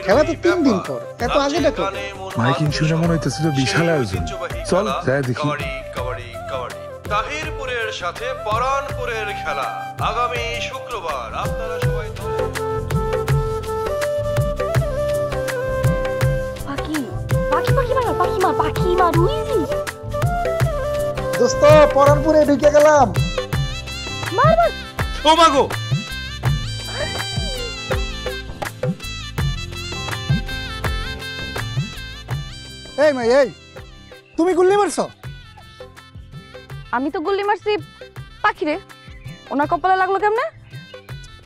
খেলা তো 3 দিন পর, এত আগে দেখো। মাইকিং শুনে মনে হইতেছিল বিশাল আয়োজন। চল যাই দেখি। তাহিরপুরের সাথে পরানপুরের খেলা আগামী শুক্রবার। আপনারা সবাই দোস্ত পরানপুরে ঢুকে গেলাম। ও মাগো, এই মাই, এই তুমি গুল্লি মারছো? আমি তো গুল্লি মারছি পাখিরে, ওনার কপালে লাগলো কেমনে?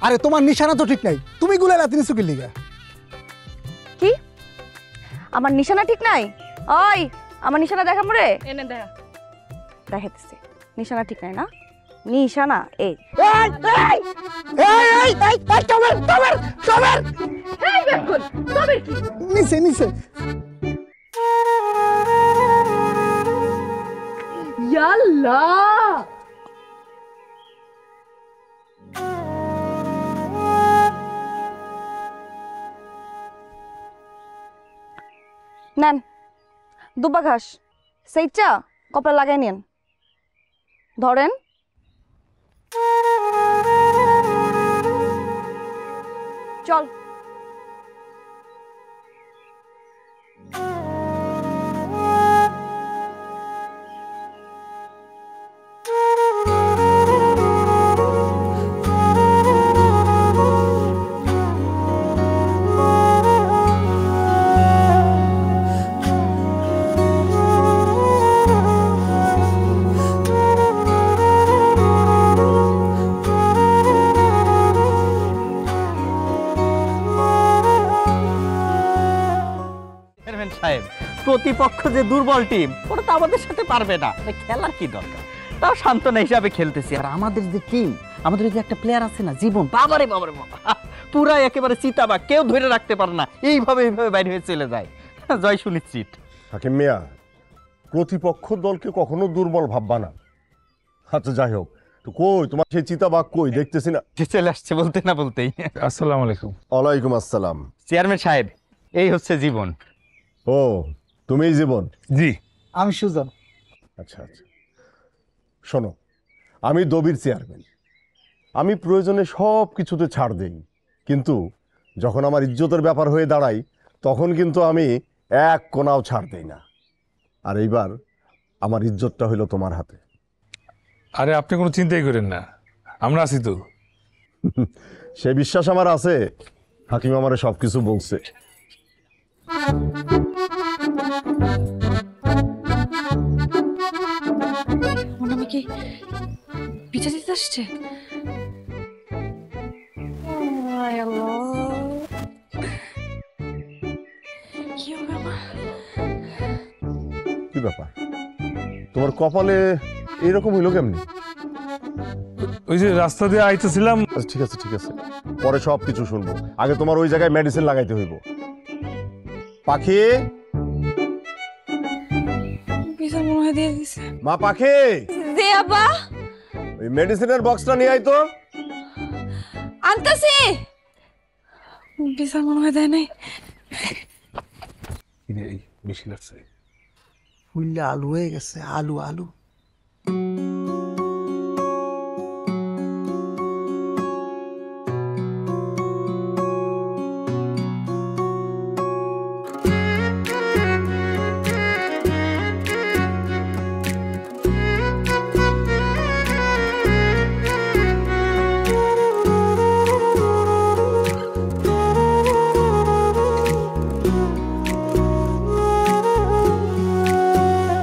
আরে তোমার নিশানা তো ঠিক নাই, তুমি গুলাই লাতিনি সুকির লিগা। কি আমার নিশানা ঠিক নাই? ওই আমার নিশানা দেখা মরে এনে দেখা, দেখাইতেছি নিশানা ঠিক নাই না? নিশানা এই এই এই এই এই এই টমের টমের টমের এই বেকুল টমের কি নিচে নিচে। ইয়াল্লা নেন দুব্বা ঘাস সেইটা কপালে লাগাই নেন, ধরেন। চল প্রতিপক্ষ যে দুর্বল টিম, ওরা তো আমাদের সাথে পারবে না, খেলার কি দরকার? তাও সান্ত্বনা হিসাবে খেলতেছি। আর আমাদের যে টিম, আমাদের যে একটা প্লেয়ার আছে না, জীবন, বাবারে বাবারে বাবা, পুরা একেবারে চিতাবাঘ, কেউ ধরে রাখতে পারে না, এইভাবে বাইরে হয়ে চলে যায়, জয় সুনিশ্চিত। হাকিম মিয়া, প্রতিপক্ষ দলকে কখনো দুর্বল ভাববা না। আচ্ছা যাই হোক, তো কই তোমার সেই চিতাবাঘ কই? দেখতেছি না। চলে আসছে বলতে না বলতেই। আসসালামু আলাইকুম। ওয়ালাইকুম আসসালাম। চেয়ারম্যান সাহেব, এই হচ্ছে জীবন। ও তুমিই জীবন? জি। আমি সুজন। আচ্ছা আচ্ছা, শোনো, আমি দবির চেয়ারম্যান। আমি প্রয়োজনে সব কিছুতে ছাড় দেই, কিন্তু যখন আমার ইজ্জতের ব্যাপার হয়ে দাঁড়াই তখন কিন্তু আমি এক কোনাও ছাড় দেই না। আর এইবার আমার ইজ্জতটা হইল তোমার হাতে। আরে আপনি কোনো চিন্তাই করেন না, আমরা আছি তো। সে বিশ্বাস আমার আছে। হাকিম আমারে সব কিছু বলছে। কি পিছা দিতে আসছে? কি ব্যাপার, তোমার কপালে এরকম হইলো কেমনি? ওই যে রাস্তা দিয়ে আইতেছিলাম। ঠিক আছে ঠিক আছে, পরে সব কিছু শুনবো। আগে তোমার ওই জায়গায় মেডিসিন লাগাইতে হইব। পাখি, মা পাখি, ওই মেডিসিনের বক্সটা নিয়ে আই তো। আনতাছি। বিশাল মনে হয় দেয় নাই। বেশি লাগছে। ফুললে আলু হয়ে গেছে, আলু আলু।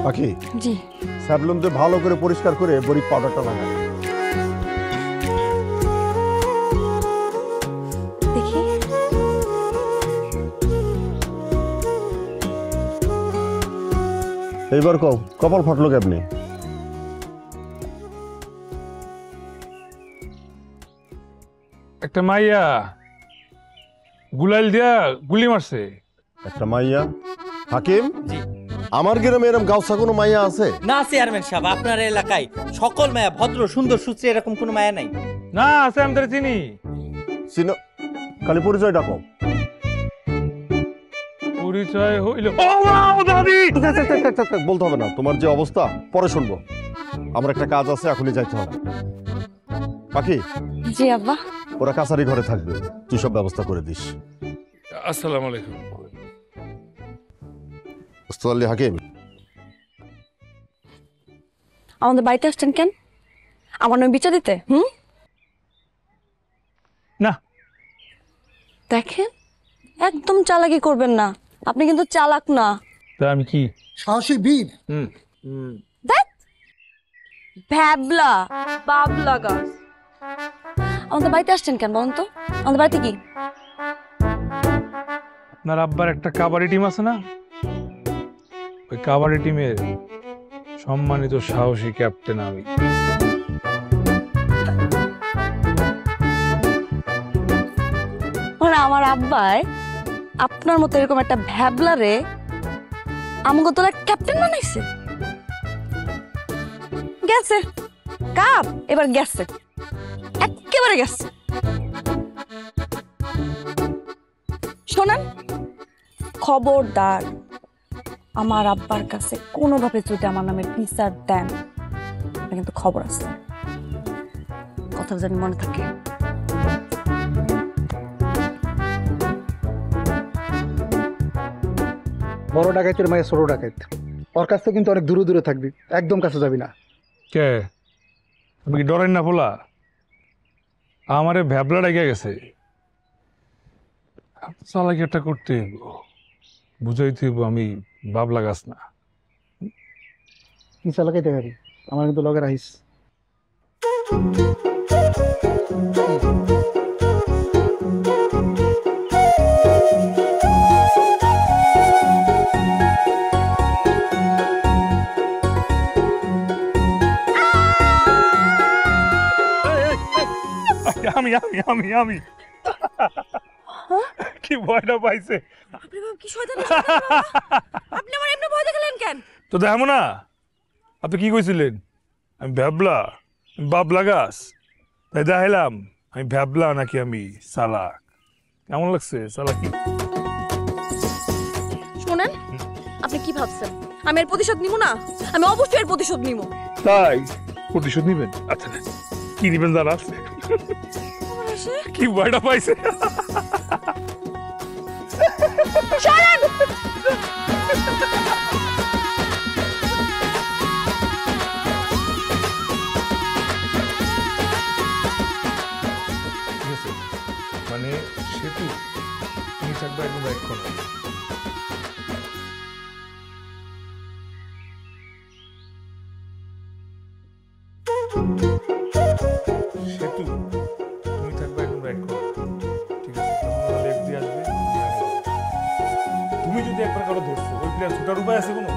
পাখি, জি স্যাবলুন দিয়ে ভালো করে পরিষ্কার করে বড়ি পাউডারটা লাগাই। দেখি। এইবার কও, কপাল ফাটলো কেমনি? একটা মাইয়া গুলাইল দিয়া গুলি মারছে। একটা মাইয়া? হাকিম, জি। আমার গ্রামে এরকম গাউসা কোনো মাইয়া আছে? না চেয়ারম্যান সাহেব, আপনার এলাকায় সকল মায়া ভদ্র সুন্দর সুশ্রী, এরকম কোনো মায়া নাই। না আছে, আমি তার চিনি। চিনো? খালি পরিচয় ডাকো। পরিচয় হইল দাদি। বলতে হবে না, তোমার যে অবস্থা পরে শুনবো। আমার একটা কাজ আছে, এখনই যাইতে হবে। পাখি, জি আব্বা। ওরা কাছারি ঘরে থাকবে, তুই সব ব্যবস্থা করে দিস। আসসালামু আলাইকুম। ওস্তাদ আলী হাকিম, আমাদের বাড়িতে আসছেন কেন? আমার নামে বিচার দিতে? না। দেখেন, একদম চালাকি করবেন না, আপনি কিন্তু চালাক না। তা আমি কি? সাহসী বীর। দেখ, ভ্যাবলা বাবলা গাছ। আমাদের বাড়িতে আসছেন কেন বলুন তো? আমাদের বাড়িতে কি? আপনার আব্বার একটা কাবাডি টিম আছে না, ওই কাবাডি টিমের সম্মানিত সাহসী ক্যাপ্টেন আমি। মানে আমার আব্বাই আপনার মতো এরকম একটা ভ্যাবলারে আমাকে তোলা ক্যাপ্টেন বানাইছে? গেছে কাপ, এবার গেছে, একেবারে গেছে। শোনেন, খবরদার আমার আব্বার কাছে কোনোভাবে যদি আমার নামে বিচার দেন, কিন্তু খবর আছে, কথা জানি মনে থাকে। বড় ডাকাইতের মায়ের ছোট ডাকাইত, ওর কাছ থেকে কিন্তু অনেক দূরে দূরে থাকবি, একদম কাছে যাবি না। কে? আমি কি ডরেন না বলা? আমারে ভ্যাবলা ডেকে গেছে, চালাকি একটা করতে হইব, বুঝাইতে হইব আমি বাবলা গাছ না। কি চালাকাইতে পারি, আমার কিন্তু লগে রাখিস। আমি আমি আমি আমি কি ভয়টা পাইছে। আপনি আমার এমনি ভয় দেখালেন কেন? তো দেখো না, আপনি কি কইছিলেন আমি ভ্যাবলা, বাবলা গাছ, তাই দেখাইলাম আমি ভ্যাবলা নাকি আমি চালাক। কেমন লাগছে চালাকি? শোনেন, আপনি কি ভাবছেন আমি এর প্রতিশোধ নিব না? আমি অবশ্যই এর প্রতিশোধ নিব। তাই প্রতিশোধ নিবেন? আচ্ছা, কি নিবেন জানা আছে? কি ভয়টা পাইছে। মানে সেতু তুমি থাকবে একদম এক কোণে। সেতু তুমি থাকবে একদম এক কোণে, ঠিক আছে? লেফট দিয়ে আসবে, তুমি যদি একবার কারো ধরছো, ওই প্লেয়ার ছোটার উপায় আছে কোনো?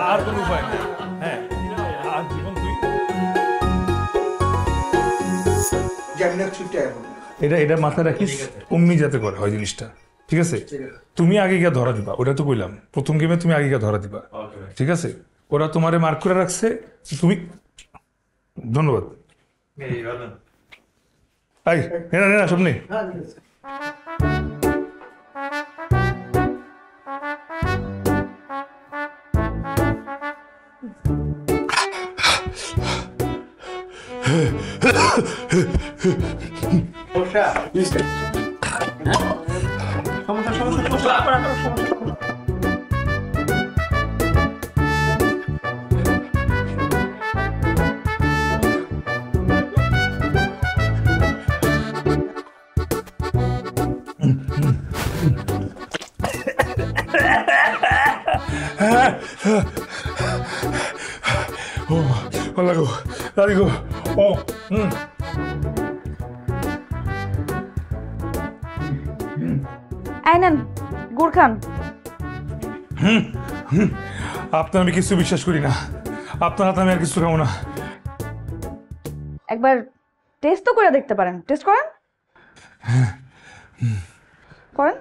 আর কোনো উপায় নেই। হ্যাঁ, আর জীবন তুই এটা এটা মাথায় রাখিস, অমনি যাতে করে হয় জিনিসটা, ঠিক আছে? তুমি আগে গিয়ে ধরা দিবা, ওটা তো কইলাম প্রথম গেমে তুমি আগে গিয়ে ধরা দিবা, ঠিক আছে? ওরা তোমারে মার্ক করে রাখছে, তুমি ধন্যবাদ। এই নেনা নেনা সব নেই। গুরখান, আপনার আমি কিছু বিশ্বাস করি না, আপনার হাতে আমি আর কিছু খাবো না। একবার টেস্ট তো করে দেখতে পারেন। টেস্ট করেন, করেন।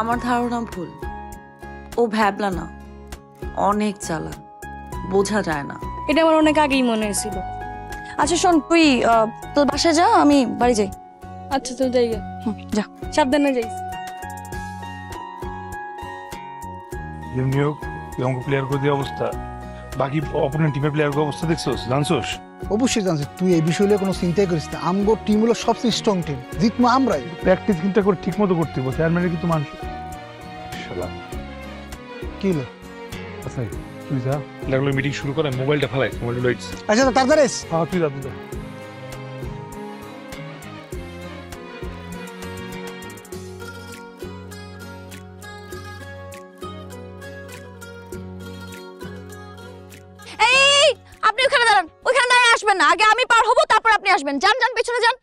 আমার ধারণা ভুল। ও ভ্যাবলা না, অনেক চালাক, বোঝা যায় না। এটা আমার অনেক আগেই মনে হয়েছিল। আচ্ছা শোন, তুই তোর বাসায় যা, আমি বাড়ি যাই। আচ্ছা তুই যাই গে। যা, সাবধানে যাইস। যেমনি হোক আমাকে প্লেয়ার করে দিয়ে অবস্থা, বাকি অপোনেন্ট টিমের প্লেয়ার অবস্থা দেখছোস, জানছোস? অবশ্যই জানছি, তুই এই বিষয় নিয়ে কোনো চিন্তাই করিস না। আমগো টিম হলো সবচেয়ে স্ট্রং টিম, জিতবো আমরাই। প্র্যাকটিস কিন্তু করে ঠিক মতো করতে হবে, চেয়ারম্যানের কিন্তু মানুষ। শালা কি হলো? আচ্ছা তুই যা, লাগলো মিটিং শুরু করে, মোবাইলটা ফেলাই, মোবাইলটা লইছ। আচ্ছা তাড়াতাড়ি এস। হ্যাঁ তুই যা, তুই যা। এই আপনি ওখানে দাঁড়ান, ওখানে দাঁড়ায় আসবেন না। আগে আমি পার হবো, তারপর আপনি আসবেন। যান যান, পেছনে যান।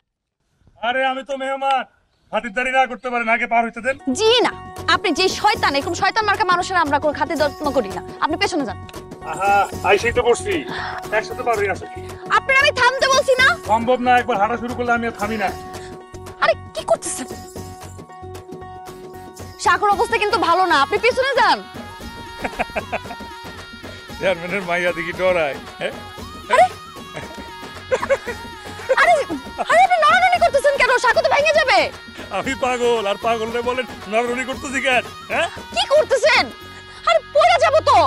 আরে আমি তো মেহমান, খাতিরদারি না করতে পারেন, আগে পার হইতে দেন। জি না, আপনি যে শয়তান, এরকম শয়তান মার্কা মানুষের আমরা কোনো খাতির যত্ন করি না। আপনি পেছনে যান। আহা আইসেই তো বসছি, একসাথে পার হয়ে আসো। আপনার আমি থামতে বলছি না? সম্ভব না, একবার হাঁটা শুরু করলে আমি আর থামি না। আরে কি করতেছেন? শাকর অবস্থা কিন্তু ভালো না, আপনি পেছনে যান। চেয়ারম্যানের মাইয়া দেখি ডরায়। আরে আরে আপনি নড়ানড়ি করতেছেন কেন? শাকর তো ভেঙে যাবে। আমি পাগল, আর পাগলরে বলেন নড়ানড়ি করতেছি কেন? হ্যাঁ কি করতেছেন? আরে পড়ে যাব তো।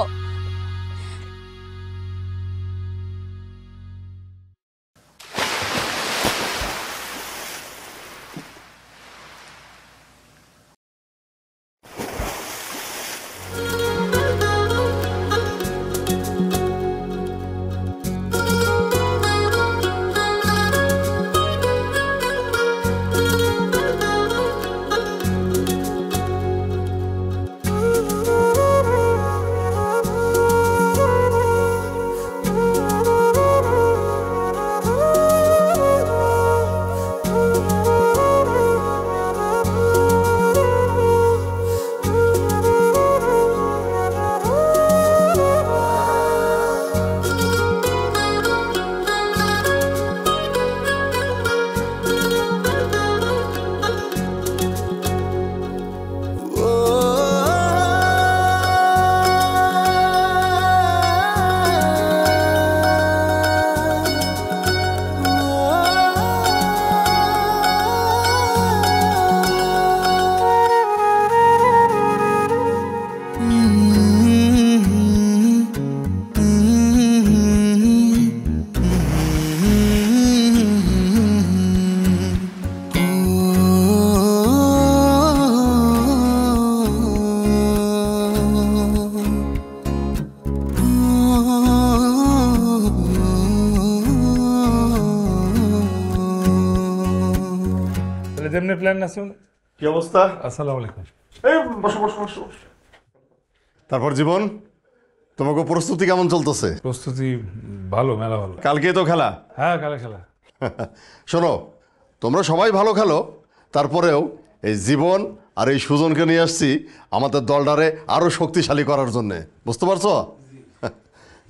যেমনি প্ল্যান আছে। কি অবস্থা? আসসালামু আলাইকুম। এই বসো বসো বসো। তারপর জীবন, তোমাকে প্রস্তুতি কেমন চলতেছে? প্রস্তুতি ভালো, মেলা ভালো। কালকেই তো খেলা। হ্যাঁ কালে খেলা। শোনো, তোমরা সবাই ভালো খেলো, তারপরেও এই জীবন আর এই সুজনকে নিয়ে আসছি আমাদের দলটারে আরো শক্তিশালী করার জন্য, বুঝতে পারছো?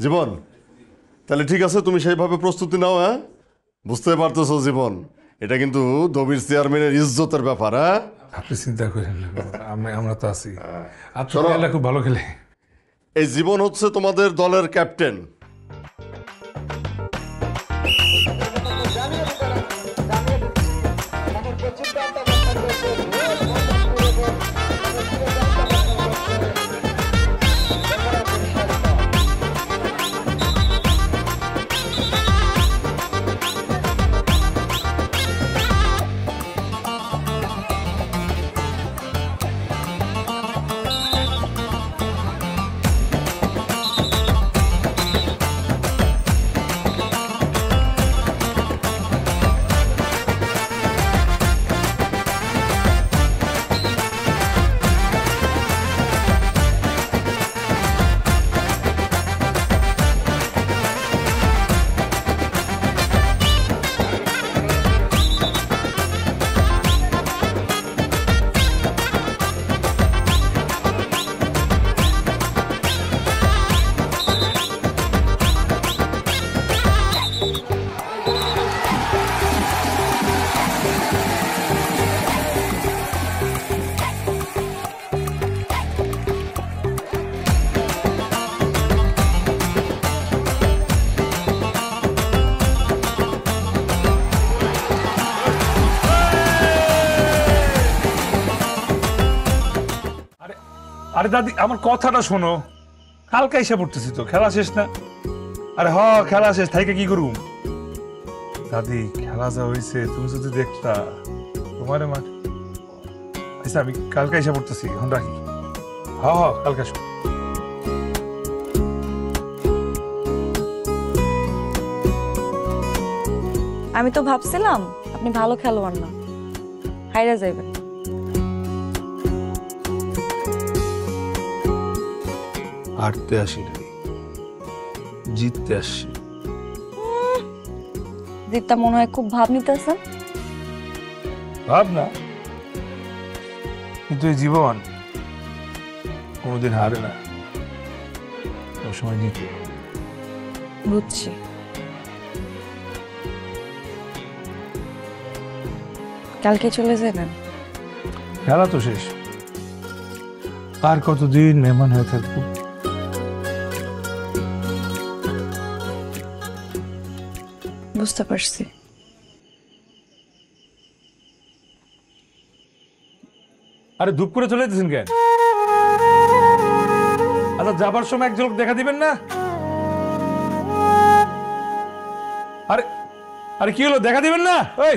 জীবন, তাহলে ঠিক আছে, তুমি সেইভাবে প্রস্তুতি নাও। হ্যাঁ, বুঝতে পারতেছো জীবন, এটা কিন্তু দবির চেয়ারম্যানের ইজ্জতের ব্যাপার। হ্যাঁ, আপনি চিন্তা করেন না, আমরা তো আছি। আর শোনো, খেলা খুব ভালো খেলে। এই জীবন হচ্ছে তোমাদের দলের ক্যাপ্টেন। আরে দাদি আমার কথাটা শোনো, কালকে এসে পড়তেছি তো, খেলা শেষ না? আরে খেলা শেষ থাইকে কি করুম? দাদি খেলা যা হয়েছে তুমি যদি দেখতা তোমার মা। আচ্ছা আমি কালকে এসে পড়তেছি, এখন রাখি। কালকে আসো। আমি তো ভাবছিলাম আপনি ভালো খেলোয়াড় না, হাইরা যাইবেন। হারতে আসি না, জিততে আসছি। জিতটা মনে হয় খুব ভাব নিতেছেন। ভাব না, কিন্তু এই জীবন কোনোদিন হারে না, সবসময় জিতে। বুঝছি। কালকে চলে যাবেন? খেলা তো শেষ, আর কতদিন মেহমান হয়ে থাকবো? বুঝতে পারছি। আরে ধূপ করে চলে যেতেছেন কেন? আচ্ছা যাবার সময় এক ঝলক দেখা দিবেন না? আরে আরে কি হলো, দেখা দিবেন না? ওই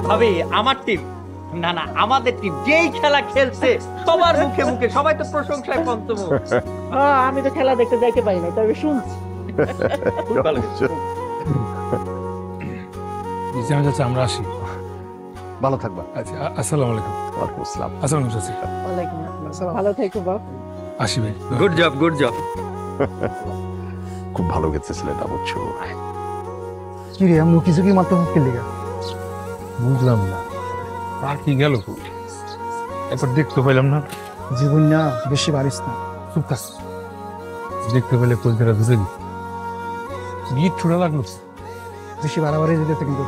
ভাবি আমার টিম, না না আমাদের টিম যেই খেলা খেলছে সবার মুখে মুখে সবাই তো প্রশংসায় পঞ্চমুখ। আমি তো খেলা দেখতে যাইতে পারি না, তবে শুনছি খুব ভালো হয়েছে। চাচা আমরা আসি। ভালো থাকবা। আচ্ছা আসসালামু আলাইকুম। ওয়ালাইকুম আসসালাম। আসসালামু আলাইকুম চাচা। ওয়ালাইকুম আসসালাম, ভালো থেকো বাপ। আসি ভাই। Good job good job. খুব ভালো গেছে ছেলেটা, বুঝছো? কি রে আমি কিছু কি মাত্র মুখে লিগা বুঝলাম না আর কি গেল, একবার দেখতে পাইলাম না। জীবন না বেশি বাড়িস না। চুপ থাক, দেখতে পেলে কলকাতা ধরে দি গিট ছোড়া লাগলো। বেশি বাড়াবাড়ি যেতে কিন্তু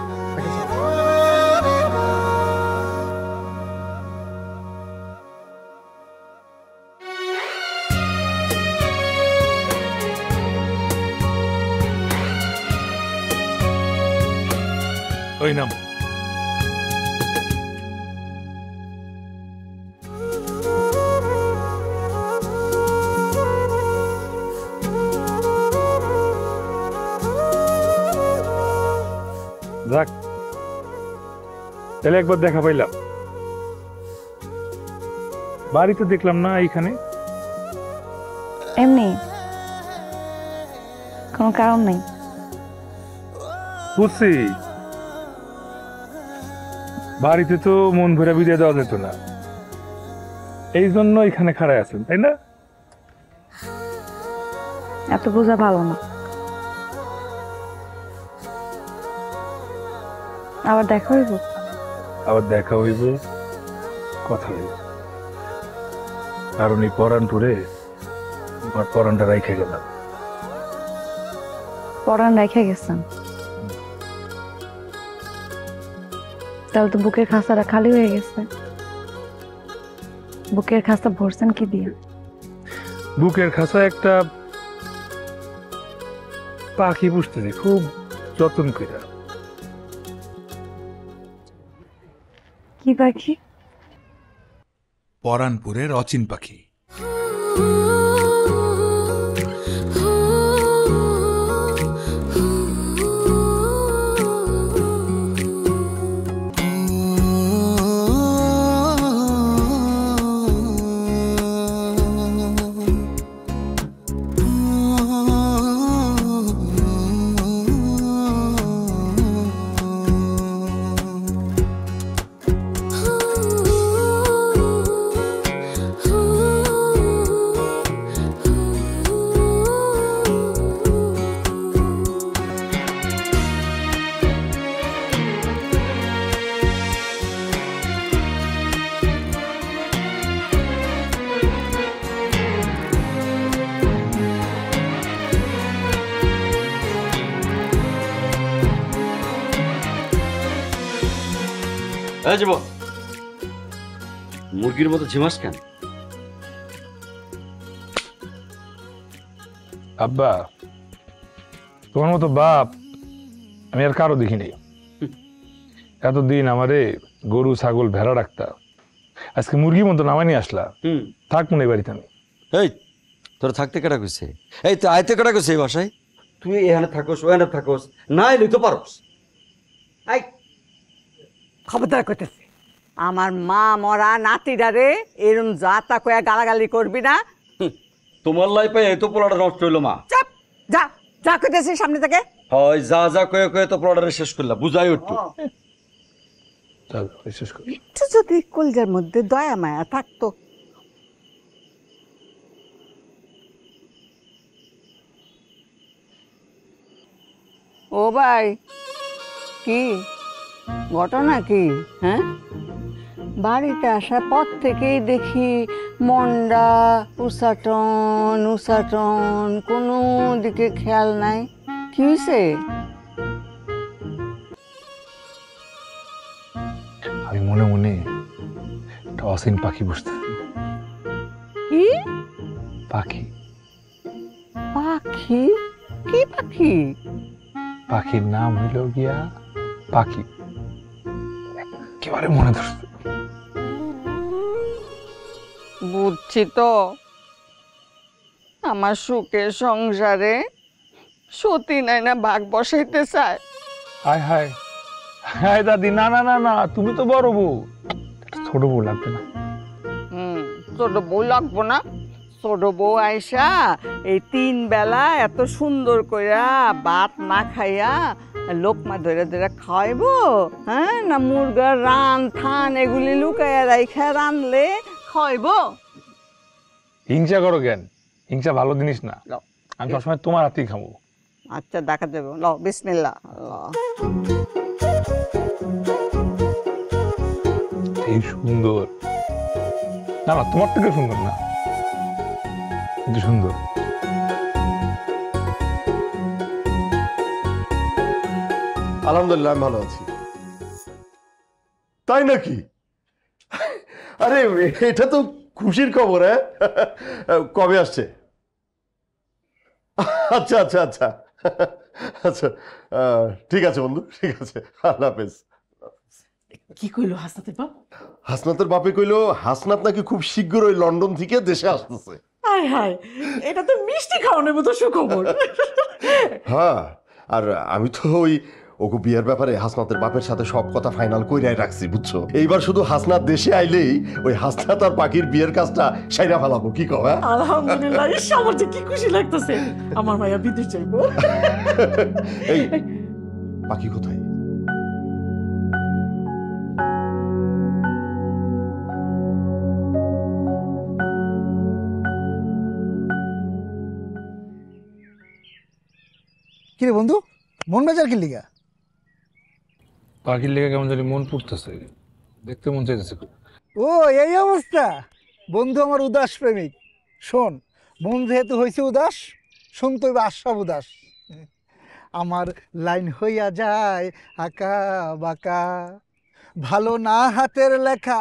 ওই নাম যাক, তাহলে একবার দেখা পাইলাম। বাড়িতে দেখলাম না, এইখানে এমনি কোনো কারণ নেই। বুঝছি, বাড়িতে তো মন ভরে বিদায় দেওয়া যেত না, এই জন্য এখানে খাড়ায় আছেন, তাই না? এত বোঝা ভালো না। আবার দেখা হইব? আবার দেখা হইব, কথা হইব, কারণ এই পরানপুরে আমার পরানটা রাইখে গেলাম। পরান রেখে গেছেন? তাহলে তো বুকের খাঁচাটা খালি হয়ে গেছে। বুকের খাঁচা ভরছেন কি দিয়ে? বুকের খাঁচা একটা পাখি পুষতেছে খুব যত্ন করে। কি পাখি? পরানপুরের অচিন পাখি। মুরগির মতো ঝিমাস কেন? আব্বা তোমার মতো বাপ আমি আর কারো দেখিনি। এতদিন আমারে গরু ছাগল ভেড়া রাখতা, আজকে মুরগি মতো নামাই নিয়ে আসলা। থাক মনে এই বাড়িতে আমি। এই তোরা থাকতে কেটা কইছে? এই তো আইতে কেটা কইছে এই বাসায়? তুই এখানে থাকোস ওখানে থাকোস, না এলে তো পারোস। এই খবরদার করতেছি, আমার মা মরা নাতিটারে এরম যা তা কয়া গালাগালি করবি না। তোমার লাইফে এই তো পোলাটা নষ্ট হইলো মা। চাপ, যা যা করতেছিস সামনে থেকে। হয় যা যা কয়ে কয়ে তো পোলাটারে শেষ করলা, বুঝাই উঠতো। চল শেষ করি। একটু যদি কলজার মধ্যে দয়া মায়া থাকতো। ও ভাই, কি ঘটনা কি? হ্যাঁ, বাড়িতে আসার পর থেকেই দেখি মন্ডা উসাটন উসাটন, কোনো দিকে খেয়াল নাই। কি হয়েছে? আমি মনে মনে একটা অসীম পাখি বুঝতেছি। কি পাখি? পাখি? কি পাখি? পাখির নাম হইল গিয়া পাখি। একেবারে মনে ধরছে। বুঝছি তো, আমার সুখের সংসারে সতী নাই না ভাগ বসাইতে চায়। হায় হায় হায় দাদি, না না না না, তুমি তো বড় বউ, ছোট বউ লাগবে না। ছোট বউ লাগবো না? ছোট বউ আইসা এই 3 বেলা এত সুন্দর কইরা ভাত না খাইয়া লোকমা ধরে ধরে খাইবো? হ্যাঁ, না মুরগার রান থান এগুলি লুকাইয়া রাইখা রানলে খাইবো? হিংসা করো কেন? হিংসা ভালো জিনিস না। আমি সবসময় তোমার হাতেই খাবো। আচ্ছা, দেখা দেবো। ল বিসমিল্লাহ। এই সুন্দর না, না তোমার থেকে সুন্দর না, কিন্তু সুন্দর। আলহামদুলিল্লাহ আমি ভালো আছি। তাই নাকি? আরে এটা তো খুশির খবর। হ্যাঁ, কবে আসছে? আচ্ছা আচ্ছা আচ্ছা আচ্ছা, ঠিক আছে বন্ধু, ঠিক আছে, আল্লাহ হাফেজ। কি কইলো হাসনাতের বাপ? হাসনাতের বাপে কইলো হাসনাত নাকি খুব শীঘ্রই লন্ডন থেকে দেশে আসতেছে। হায় হায়, এটা তো মিষ্টি খাওয়ানোর মতো সুখবর। হ্যাঁ, আর আমি তো ওই ওকে বিয়ের ব্যাপারে হাসনাতের বাপের সাথে সব কথা ফাইনাল কইরাই রাখছি, বুঝছো? এইবার শুধু হাসনাত দেশে আইলেই ওই হাসনাত আর পাখির বিয়ের কাজটা সাইরা ফেলাবো। কি কও? হ্যাঁ, আলহামদুলিল্লাহ, ইস, আমার যে কি খুশি লাগতেছে। আমার মায়া বিদেশ যাইবো। এই পাখি কোথায়? কিরে বন্ধু, মন বেজার কি লিগা? পাখির লেগে কেমন জানি মন পড়তেছে, দেখতে মন চাইতেছে। ও এই অবস্থা? বন্ধু আমার উদাস প্রেমিক। শোন, মন যেহেতু হয়েছে উদাস, শুনতে হইবে আশা উদাস। আমার লাইন হইয়া যায় আঁকা বাঁকা, ভালো না হাতের লেখা।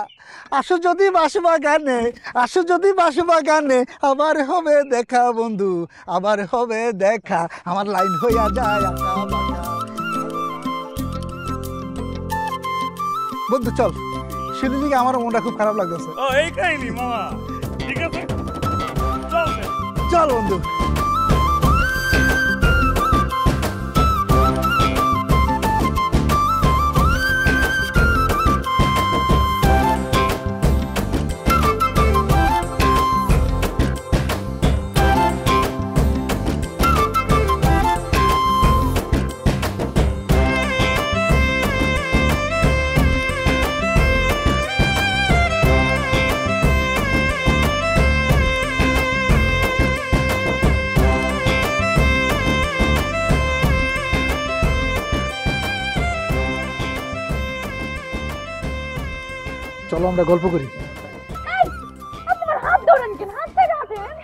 আসো যদি বাসবা গানে, আসো যদি বাসবা গানে, আবার হবে দেখা বন্ধু, আবার হবে দেখা। আমার লাইন হইয়া যায় আঁকা বাঁকা। বন্ধু চল, সেদিন দিকে আমার মনটা খুব খারাপ লাগতেছে। ও এই কাহিনী মামা, ঠিক আছে চল চল বন্ধু। চলো আমরা গল্প করি। হাত ধরেন কেন? হাত থেকে হাতেন।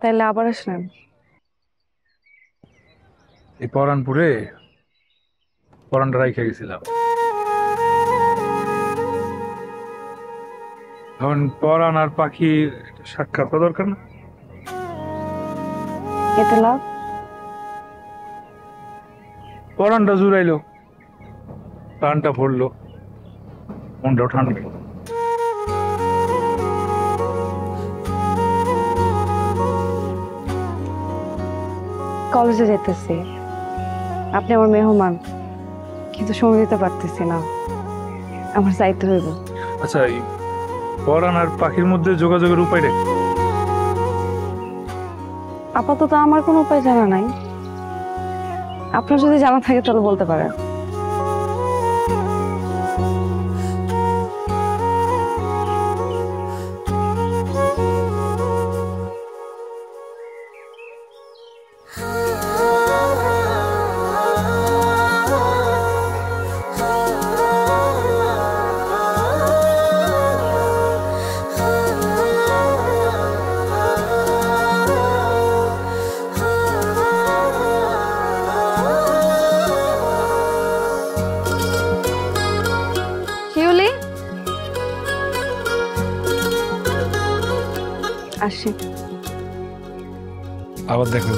তাইলে আবার আসলেন? এই পরানপুরে পরানটা রাইখা গেছিলাম। এখন পরান আর পাখির সাক্ষাৎ দরকার না? এতে লাভ? পরানটা জুড়াইলো, কানটা পড়লো, মনটাও ঠান্ডা। কলেজে যেতেছি, আপনি আমার মেহমান, কিন্তু সময় দিতে পারতেছি না, আমার যাইতে হইব। আচ্ছা, এই পরান আর পাখির মধ্যে যোগাযোগের উপায় রে? আপাতত আমার কোনো উপায় জানা নাই, আপনার যদি জানা থাকে তাহলে বলতে পারেন। আসি, আবার দেখো।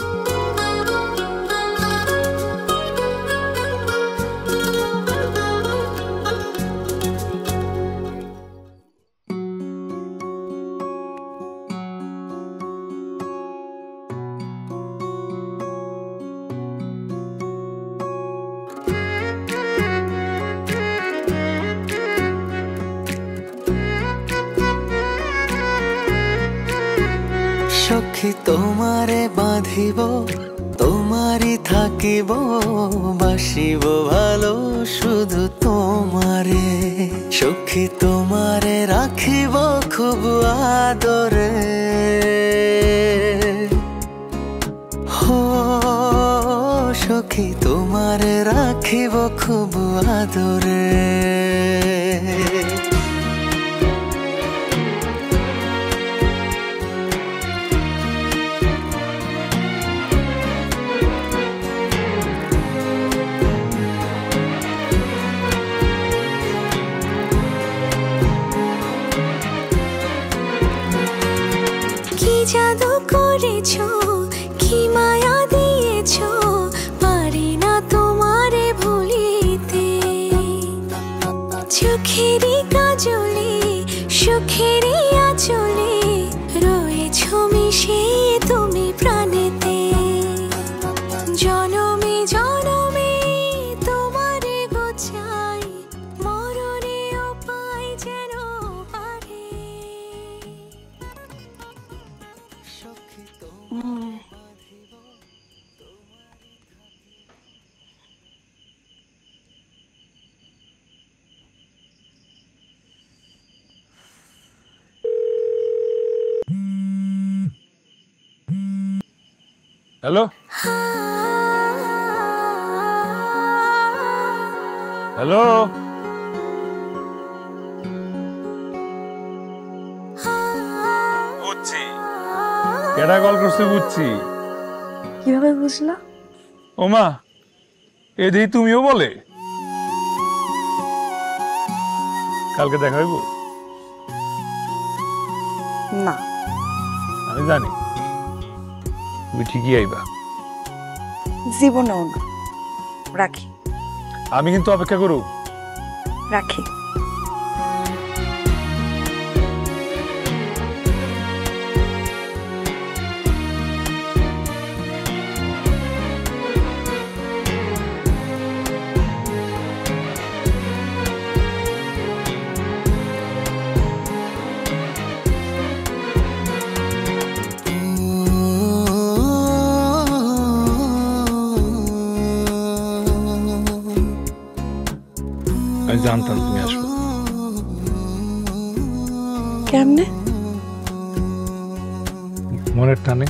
সখী তোমারে বাঁধিব, তোমারই থাকিব, বাসিব ভালো শুধু তোমারে। সখী তোমারে রাখিব খুব আদরে, হো সখী তোমারে রাখিব খুব আদরে। জাদু করেছো, কি মায়া দিয়েছো, পারি না তোমারে ভুলিতে। চোখেরই কাজলে, সুখেরই আঁচলে, রয়েছো মিশে তুমি প্রাণেতে। জনমে জনমে তোমারে গোছাই, মরণেও পাই যেন পারে। হ্যালো, হ্যালো, বুঝছি কেডা কল করছে, বুঝছি। কিভাবে বুঝলা? ওমা, এদিকে তুমিও বলে কালকে দেখা হইব? না, আমি জানি তুমি ঠিকই আইবা। জীবনেও না। রাখি। আমি কিন্তু অপেক্ষা করু। রাখি। আমি জানতাম তুমি আসবে। কেমনে? মনের টানে।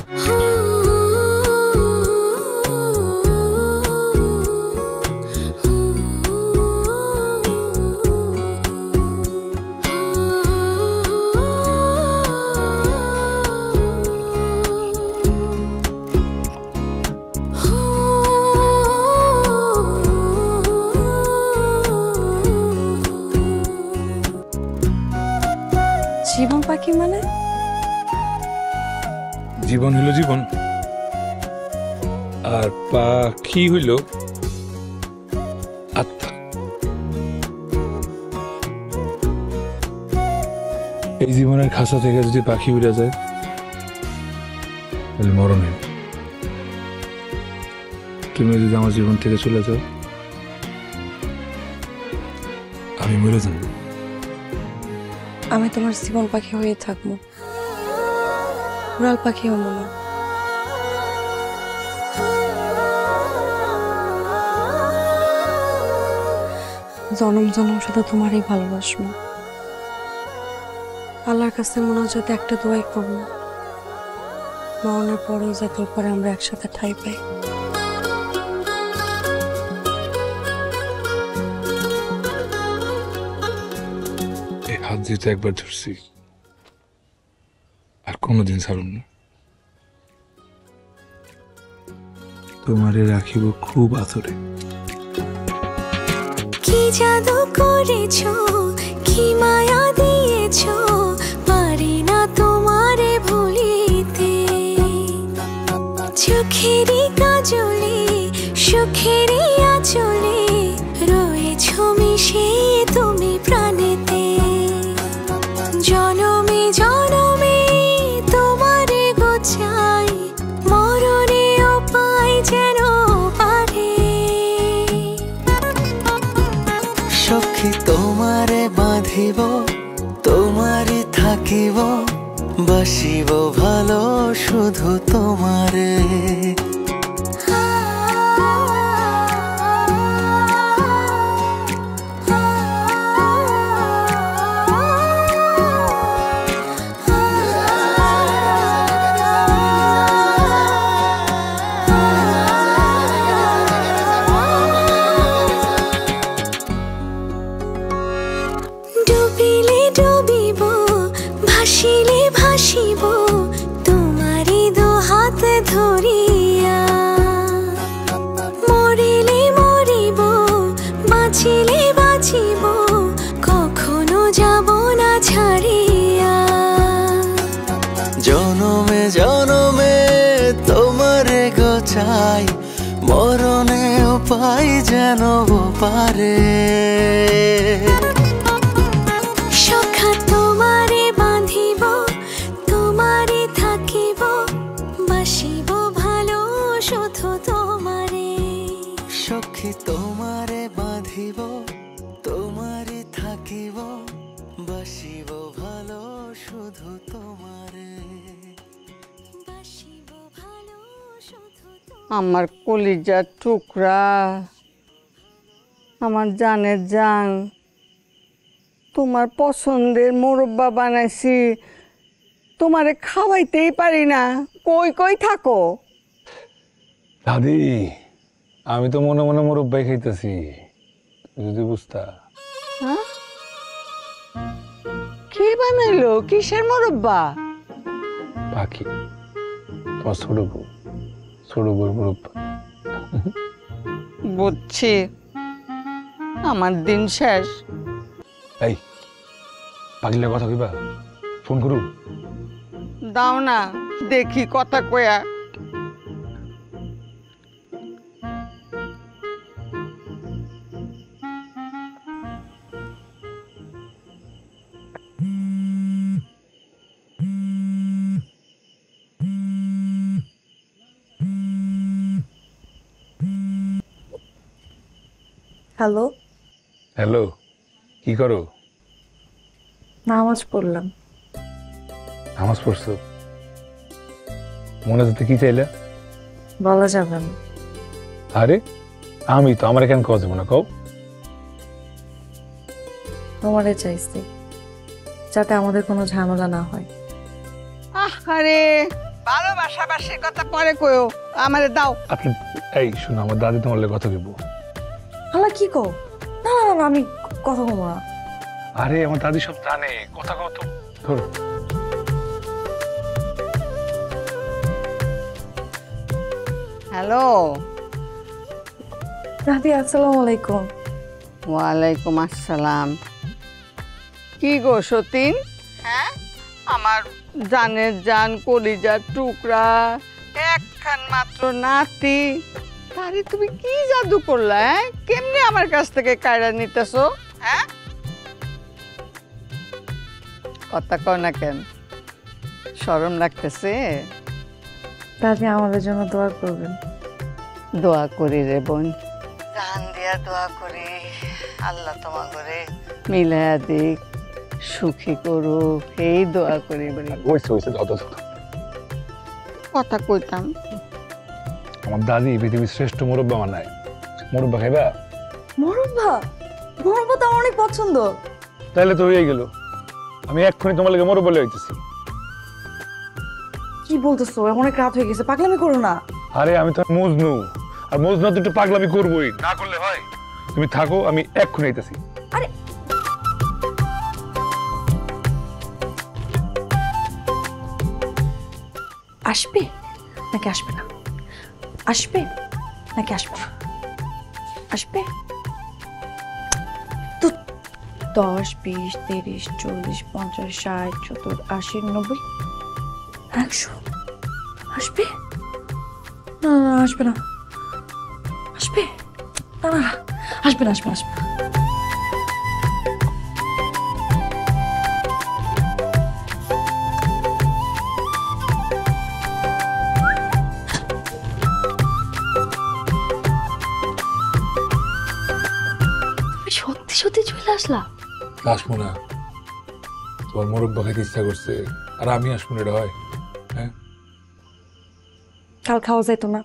জীবন পাখি মানে? জীবন হলো জীবন, আর পাখি হইল আত্মা। এই জীবনের খাঁচা থেকে যদি পাখি উড়ে যায় তাহলে মরণ হয়। তুমি যদি আমার জীবন থেকে চলে যাও আমি মরে যাব। আমি তোমার জীবন পাখি হয়ে থাকবো, উড়াল পাখি হবো না। জনম জনম শুধু তোমারই ভালোবাসবো। আল্লাহর কাছে মোনাজাত একটা দোয়াই করবো, মরণের পরেও যাতে উপরে আমরা একসাথে ঠাঁই পাই। এই হাত যেহেতু একবার ধরছি আর কোনোদিন ছাড়ুন না। তোমারে রাখিব খুব আদরে। কি জাদু করেছো, কি মায়া দিয়েছো, পারি না তোমারে ভুলিতে। চোখেরই কাজলে সুখেরই আঁচলে রয়েছো মিশে তুমি প্রাণেতে। জনমে জনমে তোমারে গোছাই, মরণেও পাই যেন পারে। সখী তোমারে বাঁধিব, তোমারে থাকিব, বাসিব ভালো শুধু তোমারে। ডুবিলে ডুবিব, ভাসিলে ভাসিব, তোমারি দু হাত ধরিয়া। মরিলে মরিব, বাঁচিলে বাঁচিব, কখনো যাব না ছাড়িয়া। জনমে জনমে তোমারে গোছাই, মরণেও পাই যেন পারে। সখা তোমারে বাঁধিব, তোমারে থাকিব, বাসিব ভালো শুধু তোমারে। সখী তোমারে বাঁধিব, তোমারে থাকিব, বাসিব ভালো শুধু তোমারে। বাসিব ভালো শুধু আমার কলিজার টুকরা, আমার জানের জান, তোমার পছন্দের মোরব্বা বানাইছি, তোমারে খাওয়াইতেই পারি না। কই কই থাকো? দাদি আমি তো মনে মনে মুরব্বাই খাইতেছি, যদি বুঝতা। হ্যাঁ, কি বানাইলো? কিসের মোরব্বা? পাখি, তোমার ছোট বউ, ছোট বউর মুরব্বা। বুঝছি, আমার দিন শেষ। এই পাগলে কথা কইবা, ফোন করু। দাও না দেখি কথা কয়া। হ্যালো, হ্যালো, কি করো? নামাজ পড়লাম। নামাজ পড়ছো? মনে যেতে কি চাইলে? বলা যাবে না। আরে আমি তো, আমার এখানে কওয়া যাবো না, কও। তোমারে চাইছি, যাতে আমাদের কোনো ঝামেলা না হয়। আরে ভালোবাসাবাসির কথা পরে কয়ো, আমারে দাও। আপনি এই শোনো, আমার দাদি তোমার লগে কথা কইব। আল্লাহ কি কও? না না না, আমি কথা বলবো না। আরে আমার দাদি সব জানে, কথা কও তো। ধরো। হ্যালো দাদি, আসসালামু আলাইকুম। ওয়ালাইকুম আসসালাম। কি গো সতীন? হ্যাঁ, আমার জানের জান, কলিজার টুকরা, এক একখান মাত্র নাতি, তারে তুমি কি জাদু করলা? কেমনে আমার কাছ থেকে কায়রা নিতেছো? হ্যাঁ, কথা কও না কেন? শরম লাগতেছে? দাদি আমাদের জন্য দোয়া করবেন। দোয়া করি রে বোন, জান দিয়া দোয়া করি, আল্লাহ তোমার করে মিলায়া দিক, সুখী করুক, এই দোয়া করি বলি। কথা কইতাম, আমার দাদি পৃথিবীর শ্রেষ্ঠ মুরব্বা বানায়। মুরব্বা খাইবা? মুরব্বা, মুরব্বা তো আমার অনেক পছন্দ। তাহলে তো হয়ে গেল, আমি এক্ষুনি তোমার লাগে মুরব্বা লয়ে আইতেছি। কি বলতেছো? অনেক রাত হয়ে গেছে, পাগলামি করো না। আরে আমি তো মজনু, আর মজনু তো একটু পাগলামি করবোই, না করলে হয়? তুমি থাকো, আমি এক্ষুনি আইতেছি। আরে আসবে নাকি আসবে না? আসবে নাকি আসবে না? আসবে তো 10, 20, 30, 40, 50, 60, 70, 80, 90, 100 আসবে? না না আসবে না, আসবে না, না আসবে না, আসবে না, আসবে না। সত্যি সত্যি চলে আসলা? আসবো না? তোমার মুরব্বা খাইতে ইচ্ছা করছে, আর আমি আসবো না, এটা হয়? হ্যাঁ, কাল খাওয়া যাইতো না?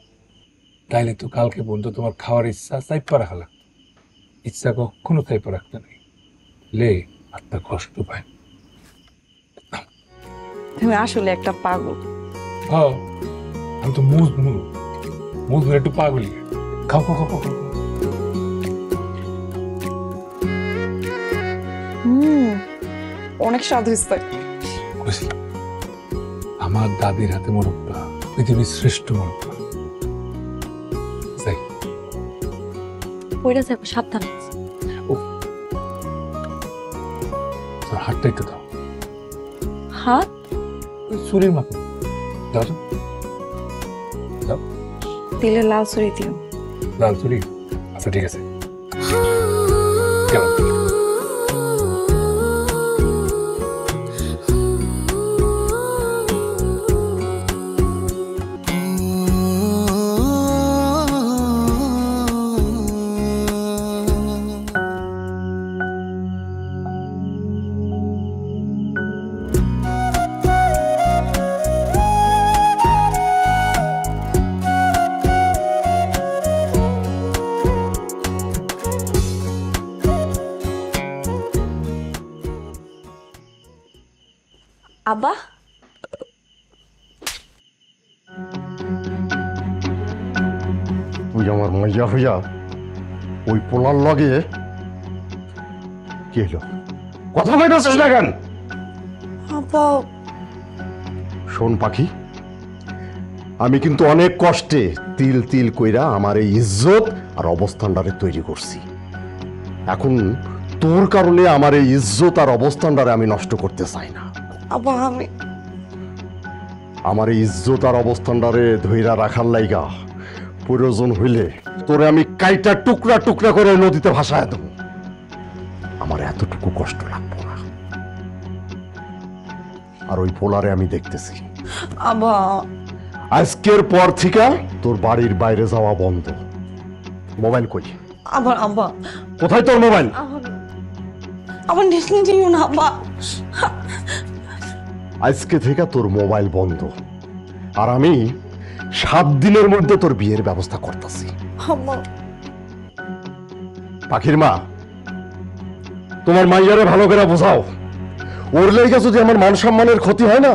তাইলে তো কালকে পর্যন্ত তোমার খাওয়ার ইচ্ছা চাইপা রাখালা। ইচ্ছা কখনো চাইপা রাখতে নেই, লে আত্মা কষ্ট পায়। তুমি আসলে একটা পাগল। হ্যাঁ, আমি তো মজনু, মজনু একটু পাগলি। খাও খাও খাও খাও। অনেক স্বাদ হয়েছে। আমার দাদির হাতে মুরব্বা পৃথিবীর শ্রেষ্ঠ মুরব্বা। যাই, ওইটা যাবো, সাবধান। তোর হাতটা একটু দাও। হাত? চুরির মাথা দাও তো, দাও। দিলে লাল ছড়ি দিও। লাল চুরি? আচ্ছা ঠিক আছে। কেমন? আব্বা, তুই আমার মাইয়া হইয়া ওই পোলার লগে কি হলো? কথা কইতাছিস না কেন? আব্বা শোন পাখি, আমি কিন্তু অনেক কষ্টে তিল তিল কইরা আমার এই ইজ্জত আর অবস্থানটারে তৈরি করছি। এখন তোর কারণে আমার এই ইজ্জত আর অবস্থানটারে আমি নষ্ট করতে চাই না। আব্বা আমি আমার এই ইজ্জত আর অবস্থানটারে ধইরা রাখার লাইগা প্রয়োজন হইলে তোরে আমি কাইটা টুকরা টুকরা করে নদীতে ভাসায় দেবো। আমার এতটুকু কষ্ট লাগবে না। আর ওই পোলারে আমি দেখতেছি। আব্বা আজকের পর থেকে তোর বাড়ির বাইরে যাওয়া বন্ধ। মোবাইল কই? আবার আব্বা কোথায় তোর মোবাইল? আবার নিয়ে যাইও না আব্বা। আজকে থেকে তোর মোবাইল বন্ধ, আর আমি 7 দিনের মধ্যে তোর বিয়ের ব্যবস্থা করতেছি। পাখির মা, তোমার মাইয়ারে ভালো করে বোঝাও। ওর লেগে যদি আমার মান সম্মানের ক্ষতি হয় না,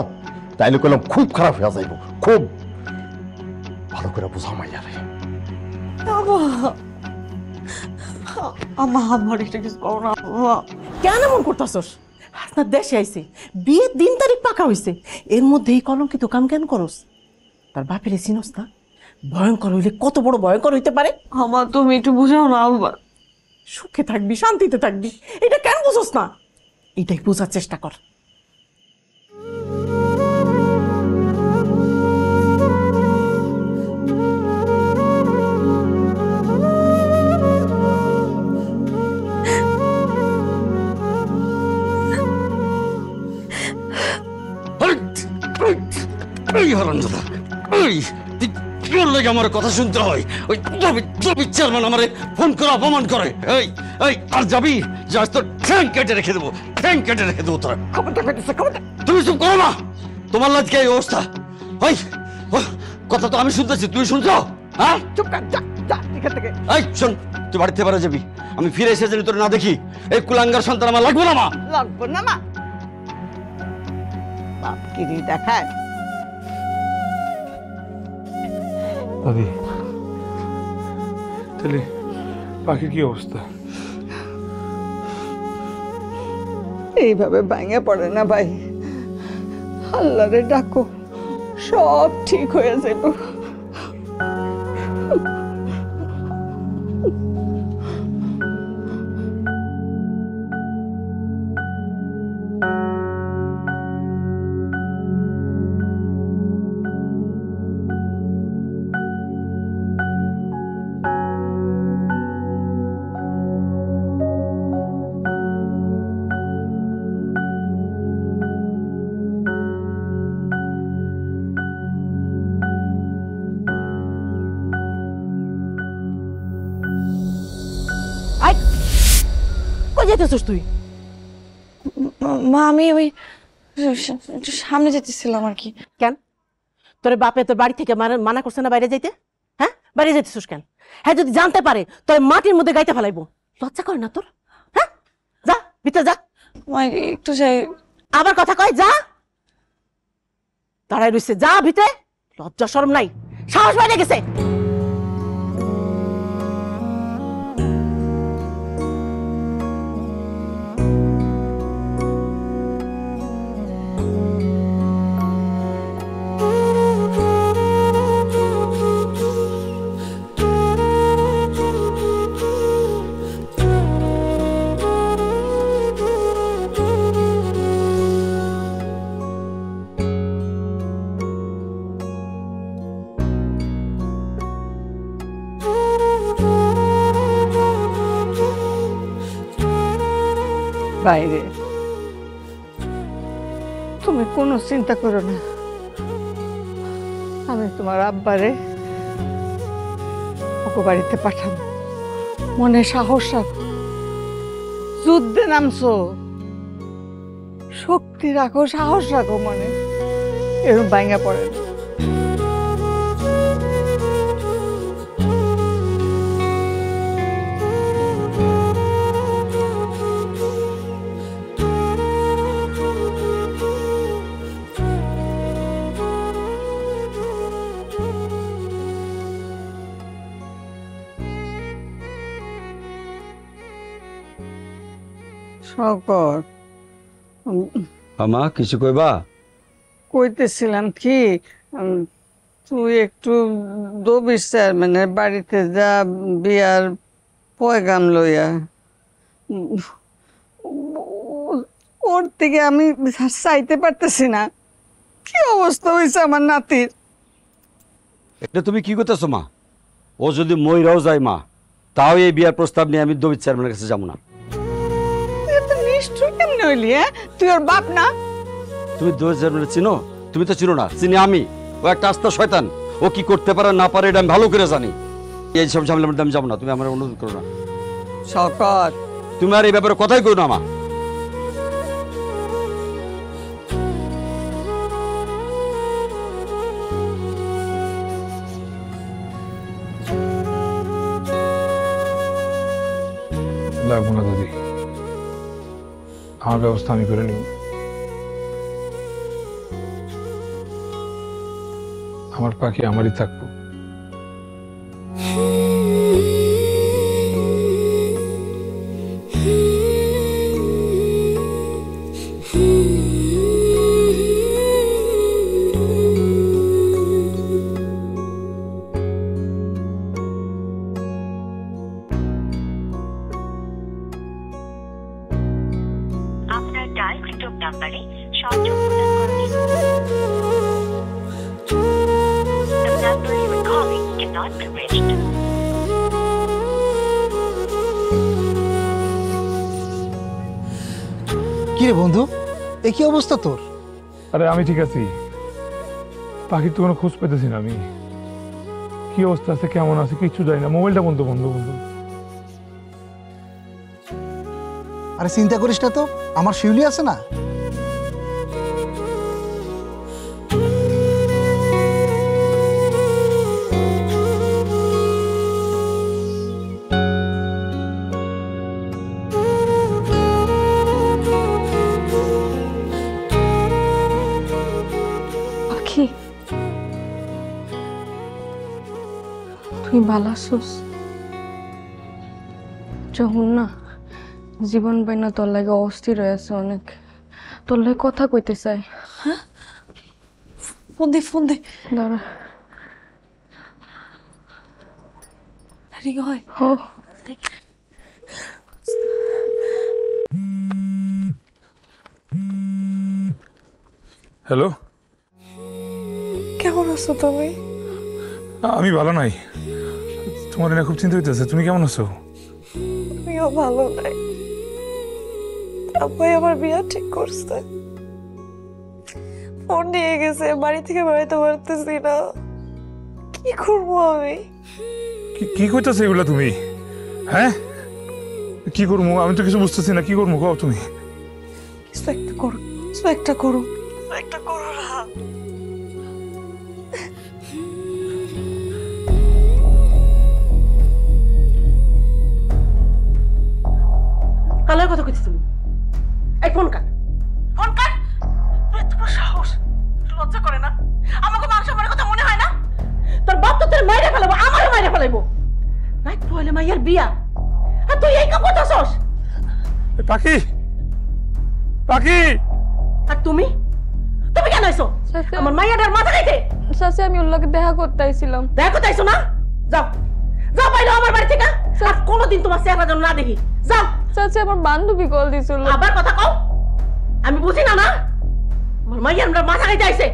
তাইলে কইলাম খুব খারাপ হয়ে যাইব। খুব ভালো করে বোঝাও মাইয়ারে। আমার এটা কিছু করো না। কেন এমন করতেছস? আপনার দেশে আইছে, বিয়ের দিন তারিখ পাকা হইছে, এর মধ্যে এই কলঙ্কিত কাম কেন করস? তার বাপের চিনস না? ভয়ঙ্কর হইলে কত বড় ভয়ঙ্কর হইতে পারে। আমার তুমি একটু বুঝাও না আব্বা। সুখে থাকবি, শান্তিতে থাকবি, এটা কেন বুঝোস না? এটাই বোঝার চেষ্টা কর। এই হরঞ্জাদা, ওই তুই তোর লেগে আমার কথা শুনতে হয়। ওই জমির চেয়ারম্যান আমারে ফোন করে অপমান করে। এই এই আর যাবি, যা তোর ঠ্যাং কেটে রেখে দেবো, ঠ্যাং কেটে রেখে দেবো তোরা। তুমি চুপ করো না, তোমার লাজকে এই অবস্থা। ওই কথা তো আমি শুনতেছি, তুই শুনছো? হ্যাঁ চুপ কর, যা যা এখান থেকে। এই শোন, তুই বাড়িতে বেড়ে যাবি, আমি ফিরে এসে যদি তোর না দেখি, এই কুলাঙ্গার সন্তান আমার লাগবে না মা। লাগবো না মা, বাপ কিরি দেখায়। দাদি, তাহলে পাখির কি অবস্থা? এইভাবে ভাঙে পড়ে না ভাই, আল্লাহরে ডাকো, সব ঠিক হয়ে যাবে। কই যেতেছিস তুই? মা আমি ওই একটু সামনে যেতেছিলাম আর কি। কেন তোর বাপে তোর বাড়ি থেকে মানা করছে না বাইরে যাইতে? হ্যাঁ, বাইরে যেতেছিস কেন? হ্যাঁ, যদি জানতে পারে তোর মাটির মধ্যে গাইতে ফেলাইবো। লজ্জা করে না তোর? হ্যাঁ, যা ভিতরে যা। মা একটু যাই। আবার কথা কয়, যা। দাঁড়াই রইছে, যা ভিতরে। লজ্জা শরম নাই, সাহস বাইরে গেছে। বাইরে তুমি কোনো চিন্তা করো না, আমি তোমার আব্বারে ওকে বাড়িতে পাঠাবো। মনে সাহস রাখো, যুদ্ধে নামছো, শক্তি রাখো, সাহস রাখো মনে, এরকম ভাঙা পড়ে না। শকর, মা কিছু কইবা? কইতেছিলাম কি, তুই একটু দবির চেয়ারম্যানের বাড়িতে যা, বিয়ার পয়গাম লইয়া। ওর থেকে আমি চাইতে পারতেছি না, কি অবস্থা হয়েছে আমার নাতির। এটা তুমি কি করতেছো মা? ও যদি মইরাও যায় মা, তাও এই বিয়ার প্রস্তাব নিয়ে আমি দবির চেয়ারম্যানের কাছে যাবো না। নিষ্ঠুর কেমনে হইলি? তুই ওর বাপ না? তুমি দবির চেয়ারম্যানের চিনো? তুমি তো চিনো না, চিনি আমি। ও একটা আস্তা শয়তান, ও কি করতে পারে না পারে এটা আমি ভালো করে জানি। এই সব ঝামেলার মধ্যে আমি যাবো না, তুমি আমার অনুরোধ করো না। শকত, তুমি আর এই ব্যাপারে কথাই কই না মা। লাগবো না দাদি, আমার ব্যবস্থা আমি করে নিব। আমার পাখি আমারই থাকবো। আপনার ডায়ালকৃত নাম্বারে সংযোগ প্রদান করুন। The number you are calling cannot be reached. কি রে বন্ধু, এ কি অবস্থা তোর? আরে আমি ঠিক আছি, পাখির তো কোনো খোঁজ পেতেছি না আমি। কি অবস্থা আছে, কেমন আছে কিছু জানি না। মোবাইলটা বন্ধ বন্ধ বন্ধ। আরে চিন্তা করিস না তো, আমার শিউলি আছে না। পাখি, তুই ভালো আছোস? যখন না জীবন বাইনা তোর লাগে অস্থির হয়েছে অনেক, তোর লাগে কথা কইতে চাই। হ্যাঁ, ফোন দে দাঁড়া। রিং হয়। ও হ্যালো, কেমন আছো তুমি? আমি ভালো নাই। তোমার না খুব চিন্তা হইতেছে। তুমি কেমন আছো? আমিও ভালো নাই। আব্বাই আমার বিয়া ঠিক করছে, ফোন নিয়ে গেছে, বাড়ি থেকে বেরোতে পারতেছি না। কি করবো আমি? কি কইতাছো এগুলা তুমি? হ্যাঁ, কি করবো আমি তো কিছু বুঝতেছি না। কি করবো কও তুমি? কিছু একটা করো, কিছু একটা করো, একটা করো না। কালার কথা কইছিস তুমি? এই ফোন কাট, ফোন কাট। তোর এত বড় সাহস, তোর লজ্জা করে না? আমাকে মান সম্মানের কথা মনে হয় না? তোর বাপ তো তোর মাইরে ফেলাবো, আমারও মাইরে ফেলাইবো। রাইট পয়লে মাইয়ার বিয়া, আর তুই এই কাম করতেছস? পাখি, পাখি। আর তুমি তুমি কেন আইছো আমার মাইয়াটার মাথা খাইতে? চাচি, আমি ওর লগে দেখা করতে আইছিলাম। দেখা করতে আইছো না? যাও যাও বাইরে আমার বাড়ি থেকে। আর কোনোদিন তোমার চেহারা যেন না দেখি। যাও। চাচি, আমার বান্ধবী কল দিছিল। আবার কথা কও? আমি বুঝি না না? আমার মাইয়া আমরা মাথা খাইতে আইছে।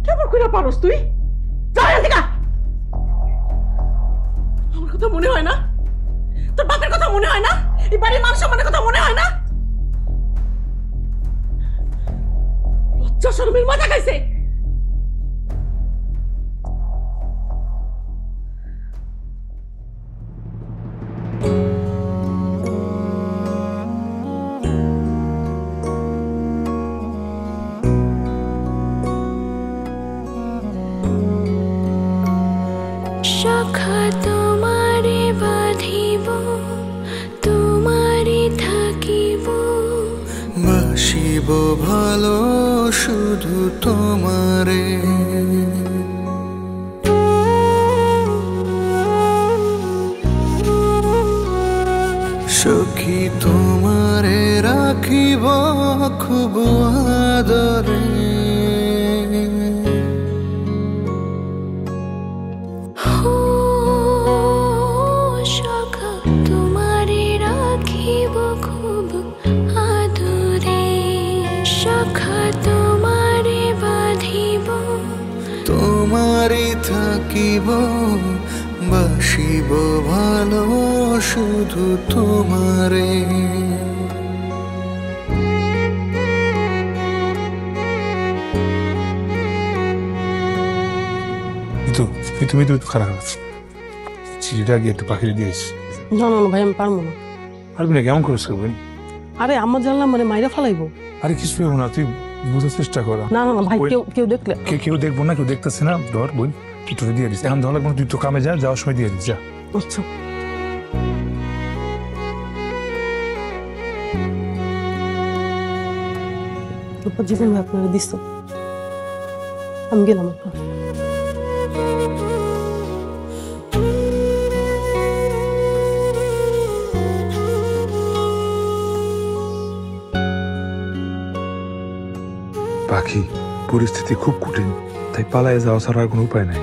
কেমন কইরা পারোস তুই? যাও এখান থেকে। আমার কথা মনে হয় না? তোর বাপের কথা মনে হয় না? এই বাড়ির মান সম্মানের কথা মনে হয় না? লজ্জা শরমের মাথা খাইছে। সখা তোমারে বাঁধিব, তোমারে থাকিব, বাসিব ভালো শুধু তোমারে, সখী তোমারে রাখিব খুব আদরে, সখা তোমারে রাখিব খুব আদরে, সখা তোমারে বাঁধিব, তোমারে থাকিব, বাসিব ভালো শুধু তোমারে। তুমি তো খারাপ আছে, চিঠিটা গিয়ে একটু পাখিরে দিয়েছি। না না ভাই, আমি পারবো না। পারবি না? কেমন করে করবেন? আরে আম্মা জানলাম মানে মাইরা ফালাইবো। আরে কিছু হবে না, তুই বুঝার চেষ্টা কর। না না না ভাই, কেউ দেখলে কেউ দেখবো না, কেউ দেখতেছে না। ধর বোন, একটু দিয়ে দিস। এখন ধর লাগবে না, তুই তো কামে যা, যাওয়ার সময় দিয়ে দিস যা। আচ্ছা। জীবন ভাই আপনারা দিস, আমি গেলাম। পাখি, পরিস্থিতি খুব কঠিন, তাই পালায় যাওয়া ছাড়া আর কোনো উপায় নাই।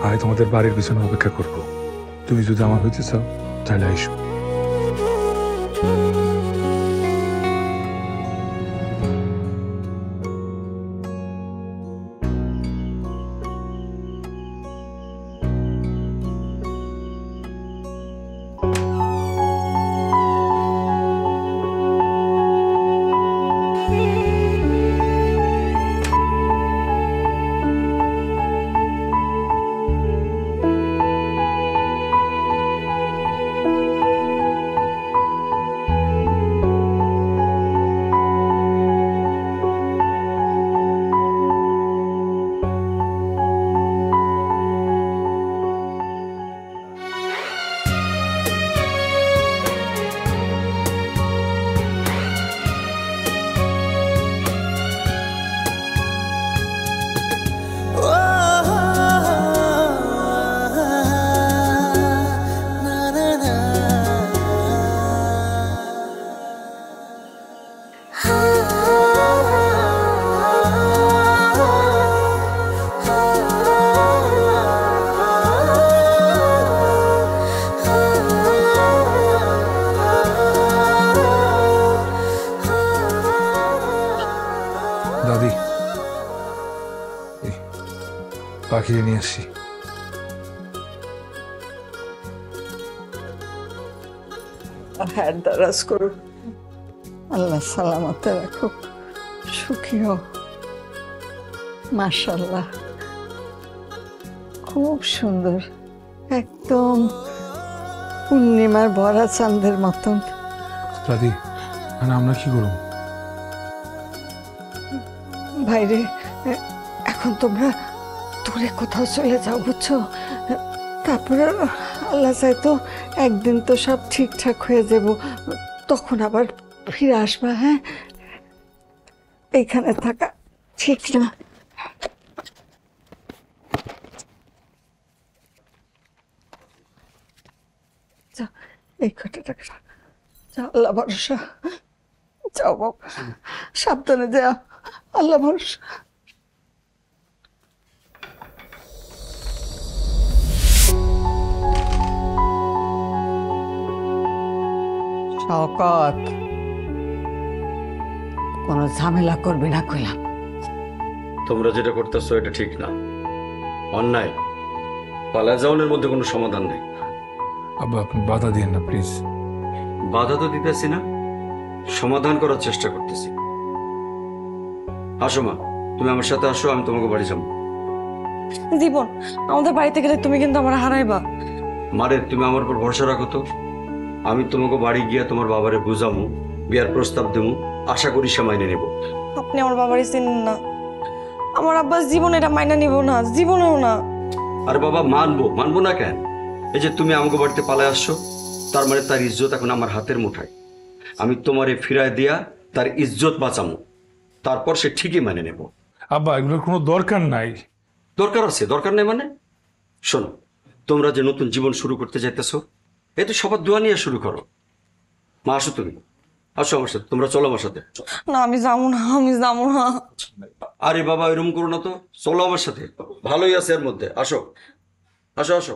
আমি তোমাদের বাড়ির পিছনে অপেক্ষা করব। তুমি যদি আমার হইতে চাও তাহলে আইসো। পাখিরে নিয়ে আসি। হ্যাঁ দারাজ করুক, আল্লাহ সালামতে রাখুক, সুখী হও। মাশাআল্লাহ, খুব সুন্দর, একদম পূর্ণিমার ভরা চাঁদের মতন। দাদি আমরা কি করব? ভাইরে, এখন তোমরা দূরে কোথাও চলে যাও, বুঝছো? তারপরে আল্লাহ চাই তো একদিন তো সব ঠিকঠাক হয়ে যাব, তখন আবার ফিরে আসবা। হ্যাঁ, এইখানে থাকা ঠিক না। এই কটা টাকা যাও, আল্লাহ ভরসা। যাও বাবা, সাবধানে যাও, আল্লাহ ভরসা। শওকত, কোনো ঝামেলা করবি না কইলাম। তোমরা যেটা করতেছো এটা ঠিক না, অন্যায়। পালা যাওয়ানোর মধ্যে কোনো সমাধান নেই। আব্বা আপনি বাধা দিয়েন না প্লিজ। বাধা তো দিতেছি না, সমাধান করার চেষ্টা করতেছি। আসো মা, তুমি আমার সাথে আসো, আমি তোমাকে বাড়ি যাবো। জীবন, আমাদের বাড়িতে গেলে তুমি কিন্তু আমার হারাইবা। মারে, তুমি আমার উপর ভরসা রাখো তো। আমি তোমাকে বাড়ি গিয়া তোমার বাবারে বুঝামু, বিয়ার প্রস্তাব দেবো, আশা করি সে মাইনে নেব। আপনি আমার বাবারই চিনেন না, আমার আব্বা জীবন এটা মাইনা নিব না, জীবনেও না। আরে বাবা, মানবো, মানবো না কেন? এই যে তুমি আমাকে বাড়িতে পালায় আসছো, তার মানে তার ইজ্জত এখন আমার হাতের মুঠায়। আমি তোমারে ফিরায় দিয়া তার ইজ্জত বাঁচামো, তারপর সে ঠিকই মানে নেব। আব্বা এগুলোর কোনো দরকার নাই। দরকার আছে? দরকার নেই মানে? শোনো, তোমরা যে নতুন জীবন শুরু করতে যাইতেছো, এ তো সবার দোয়া নিয়ে শুরু করো। মা আসো, তুমি আসো আমার সাথে, তোমরা চলো আমার সাথে। না আমি যাবো না, আমি যাবো না। আরে বাবা, এরকম করো না তো, চলো আমার সাথে, ভালোই আছে এর মধ্যে। আসো আসো আসো।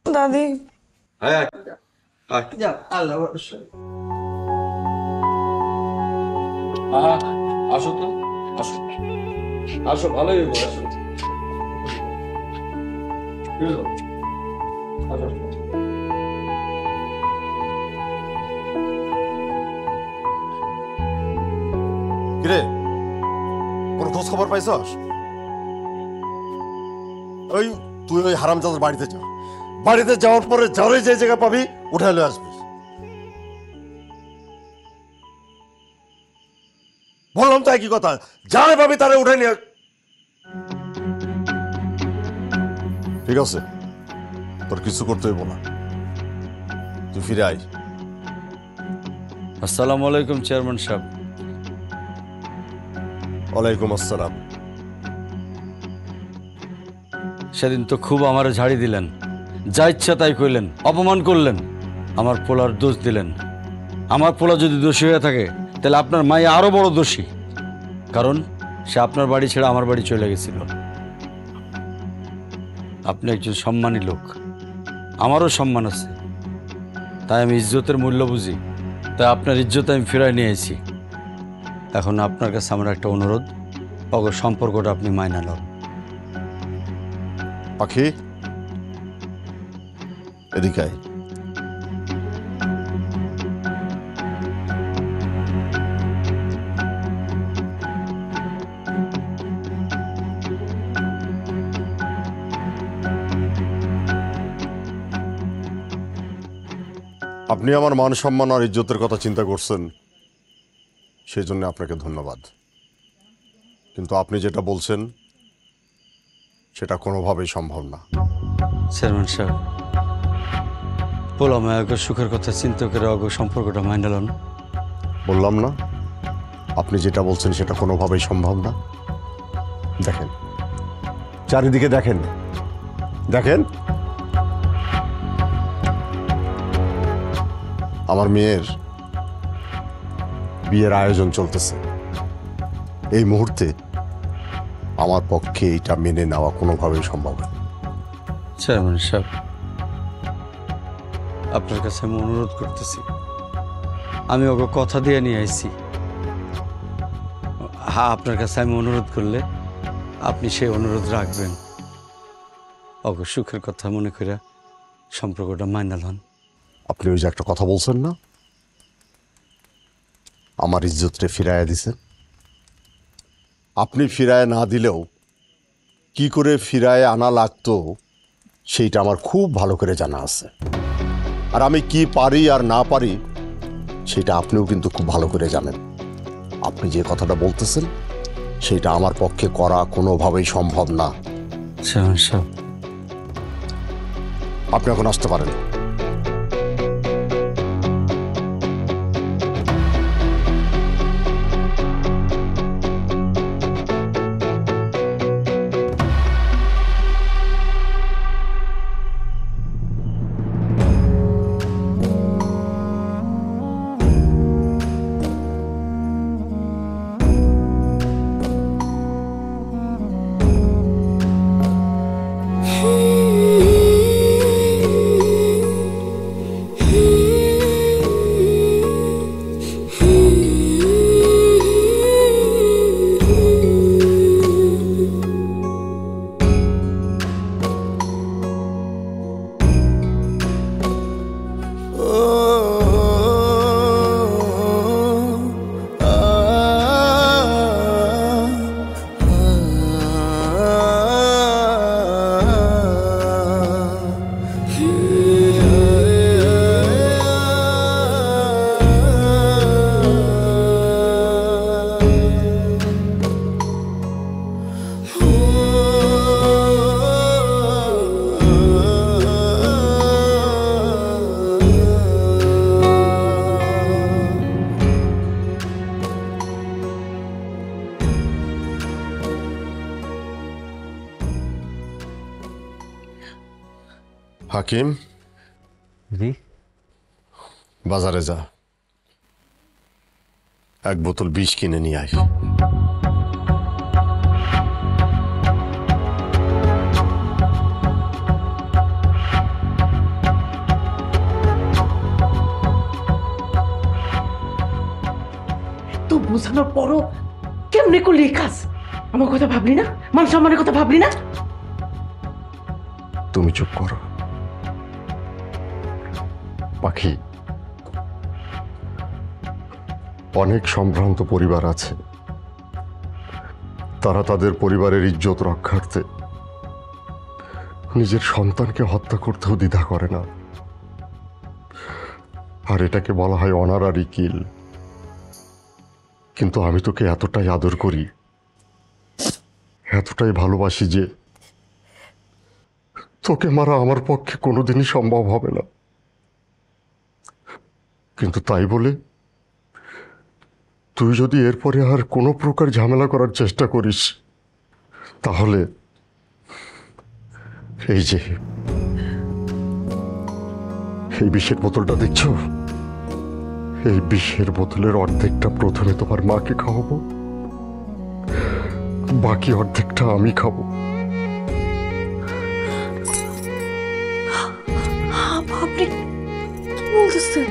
দাদি, হ্যাঁ যাও, আল্লাহ ভরসা। আসো তো, আসো আসো, ভালোই হইব, আসো। কিরে, কোনো খোঁজ খবর পাইছস? ওই তুই ওই হারামজাদার বাড়িতে যা, বাড়িতে যাওয়ার পরে যারে যে জায়গা পাবি উঠাই লয়ে আসবি। বললাম তো একই কথা, যারে পাবি তারে উঠাই নিয়ে। ঠিক আছে, তোর কিছু করতে হইব না, তুই ফিরে আয়। আসসালামু আলাইকুম চেয়ারম্যান সাহেব। ওয়ালাইকুম আসসালাম। সেদিন তো খুব আমারে ঝাড়ি দিলেন, যা ইচ্ছা তাই কইলেন, অপমান করলেন, আমার পোলার দোষ দিলেন। আমার পোলা যদি দোষী হয়ে থাকে তাহলে আপনার মায়ে আরো বড় দোষী, কারণ সে আপনার বাড়ি ছেড়ে আমার বাড়ি চলে গেছিল। আপনি একজন সম্মানী লোক, আমারও সম্মান আছে, তাই আমি ইজ্জতের মূল্য বুঝি, তাই আপনার ইজ্জত আমি ফিরাই নিয়ে এসেছি। এখন আপনার কাছে আমার একটা অনুরোধ, অগর সম্পর্কটা আপনি মাইনা লন। পাখি, এদিকে আয়। আপনি আমার মান সম্মান আর ইজ্জতের কথা চিন্তা করছেন, সেই জন্য আপনাকে ধন্যবাদ। কিন্তু আপনি যেটা বলছেন সেটা কোনোভাবেই সম্ভব না। চেয়ারম্যান সাহেব, বললাম অগর সুখের কথা চিন্তা করে অগর সম্পর্কটা মাইনা লন। বললাম না, আপনি যেটা বলছেন সেটা কোনোভাবেই সম্ভব না। দেখেন, চারিদিকে দেখেন, দেখেন আমার মেয়ের বিয়ের আয়োজন চলতেছে। এই মুহূর্তে আমার পক্ষে এটা মেনে নেওয়া কোনোভাবেই সম্ভব না। চেয়ারম্যান সাহেব, আপনার কাছে আমি অনুরোধ করতেছি, আমি ওকে কথা দিয়ে নিয়ে আসছি। হ্যাঁ, আপনার কাছে আমি অনুরোধ করলে আপনি সেই অনুরোধ রাখবেন, অগ সুখের কথা মনে করে সম্পর্কটা মাইনাল হন। আপনি ওই যে একটা কথা বলছেন না, আমার ইজ্জতরে ফিরাইয়া দিছেন। আপনি ফিরায় না দিলেও কি করে ফিরায় আনা লাগতো সেইটা আমার খুব ভালো করে জানা আছে। আর আমি কি পারি আর না পারি সেটা আপনিও কিন্তু খুব ভালো করে জানেন। আপনি যে কথাটা বলতেছেন সেটা আমার পক্ষে করা কোনোভাবেই সম্ভব না। আপনি এখন আসতে পারেন। হাকিম, জি বাজারে যা, এক বোতল বিষ কিনে নিয়ে আয়। তো বোঝানোর পরও কেমনে করলি এই কাজ? আমার কথা ভাবলি না? মান সম্মানের কথা ভাবলি না? তুমি চুপ করো পাখি। অনেক সম্ভ্রান্ত পরিবার আছে, তারা তাদের পরিবারের ইজ্জত রক্ষার্থে নিজের সন্তানকে হত্যা করতেও দ্বিধা করে না। আর এটাকে বলা হয় অনারারি কিল। কিন্তু আমি তোকে এতটাই আদর করি, এতটাই ভালোবাসি যে তোকে মারা আমার পক্ষে কোনোদিনই সম্ভব হবে না। কিন্তু তাই বলে তুই যদি এরপরে আর কোনো প্রকার ঝামেলা করার চেষ্টা করিস, তাহলে এই যে এই বিষের বোতলটা দেখছো, এই বিষের বোতলের অর্ধেকটা প্রথমে তোমার মাকে খাওয়াবো, বাকি অর্ধেকটা আমি খাবো। আপনি কি বলতেছেন?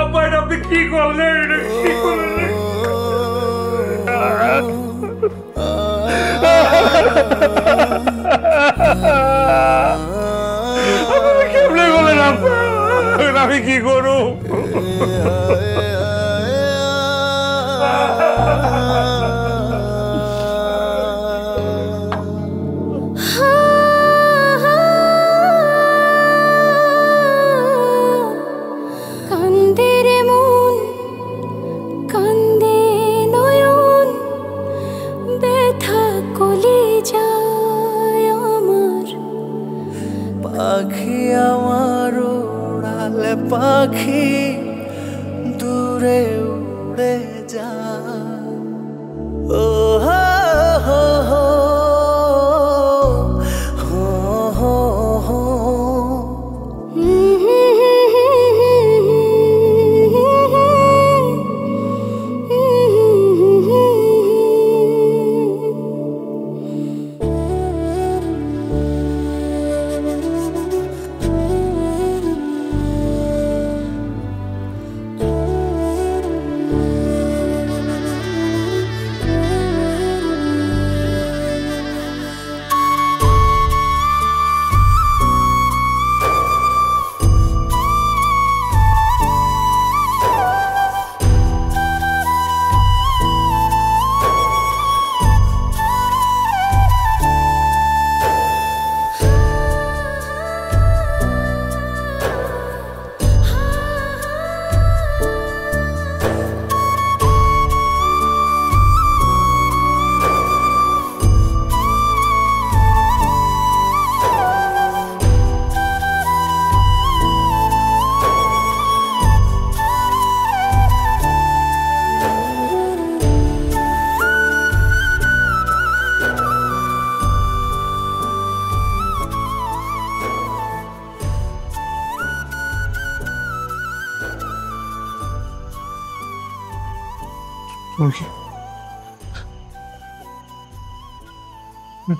আব্বা, এটা আপনি কি করলেন? এটা কি করলেন? আপনি কেমনে বলেন আব্বা? আমি কি করব? কান্দে রে মন, কান্দে নয়ন, পাখি দূরে উড়ে যা ও হো হো হো হো হো হো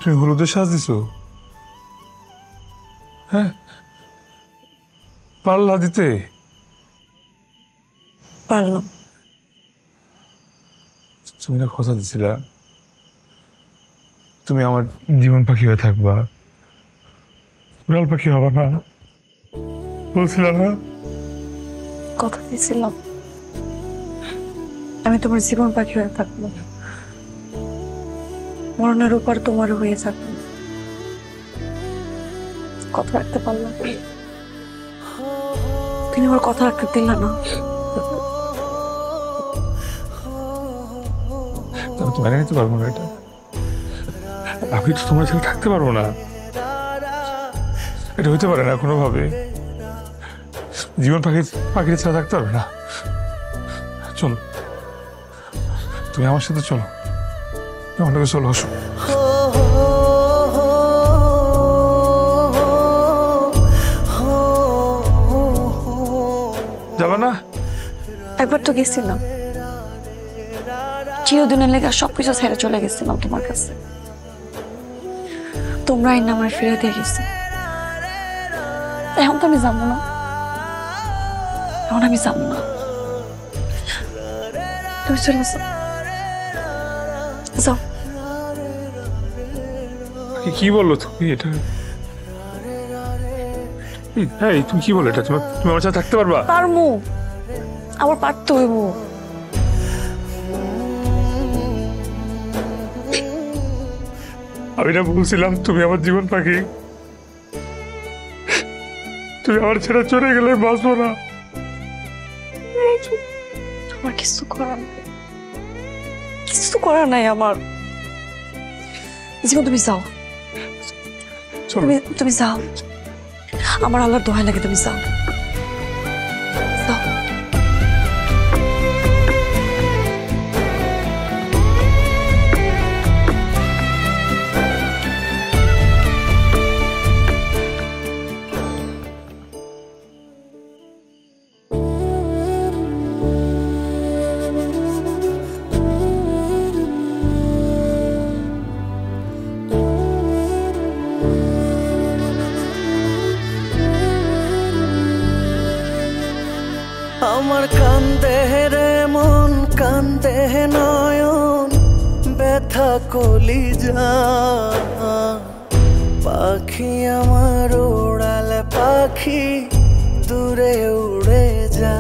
তুমি হলুদের সাজ দিছো? হ্যাঁ, পারলা দিতে? পারলাম। তুমি না কথা দিছিলা তুমি আমার জীবন পাখি হয়ে থাকবা, উড়াল পাখি হবা না, বলছিলা না? কথা দিয়েছিলাম আমি তোমার জীবন পাখি হয়ে থাকবো, মরণের উপর তোমার হয়ে থাকবো। কথা রাখতে পারলাম, তুমি আমার কথা রাখতে দিলা না। আমি তো মেনে নিতে পারবো না এটা। আমি তো তোমার সাথে থাকতে পারবো না, এটা হইতে পারে না কোনোভাবে। জীবন পাখির ছাড়া থাকতে পারবে না। চলো, তুমি আমার সাথে চলো, আমার লোকে চলো, আসো। যাবা না? একবার তো গেছিলাম, চিরদিনের লেগে সবকিছু ছেড়ে চলে গেছিলাম তোমার কাছে। তোমরা আইন আমার ফিরে দিয়ে গেছে। এখন তো আমি যাবো না, এখন আমি যাবো না। তুমি চলে যাও। কি বললো তুমি এটা? হ্যাঁ, তুমি কি বলো এটা? তুমি আমার সাথে থাকতে পারবা? পারমু, আমার পারতে হইব। আমি না বলছিলাম তুমি আমার জীবন পাখি, তুমি আমার ছেড়ে চলে গেলে বাঁচবো না। তোমার কিছু করার নাই, কিছু করার নাই আমার। জীবন তুমি যাও, তুমি যাও, আমার আল্লাহর দোহাই লাগে, তুমি যাও। আমার কান্দে রে মন, কান্দে নয়ন, ব্যথা কলিজা। পাখি আমার উড়াল পাখি দূরে উড়ে যা।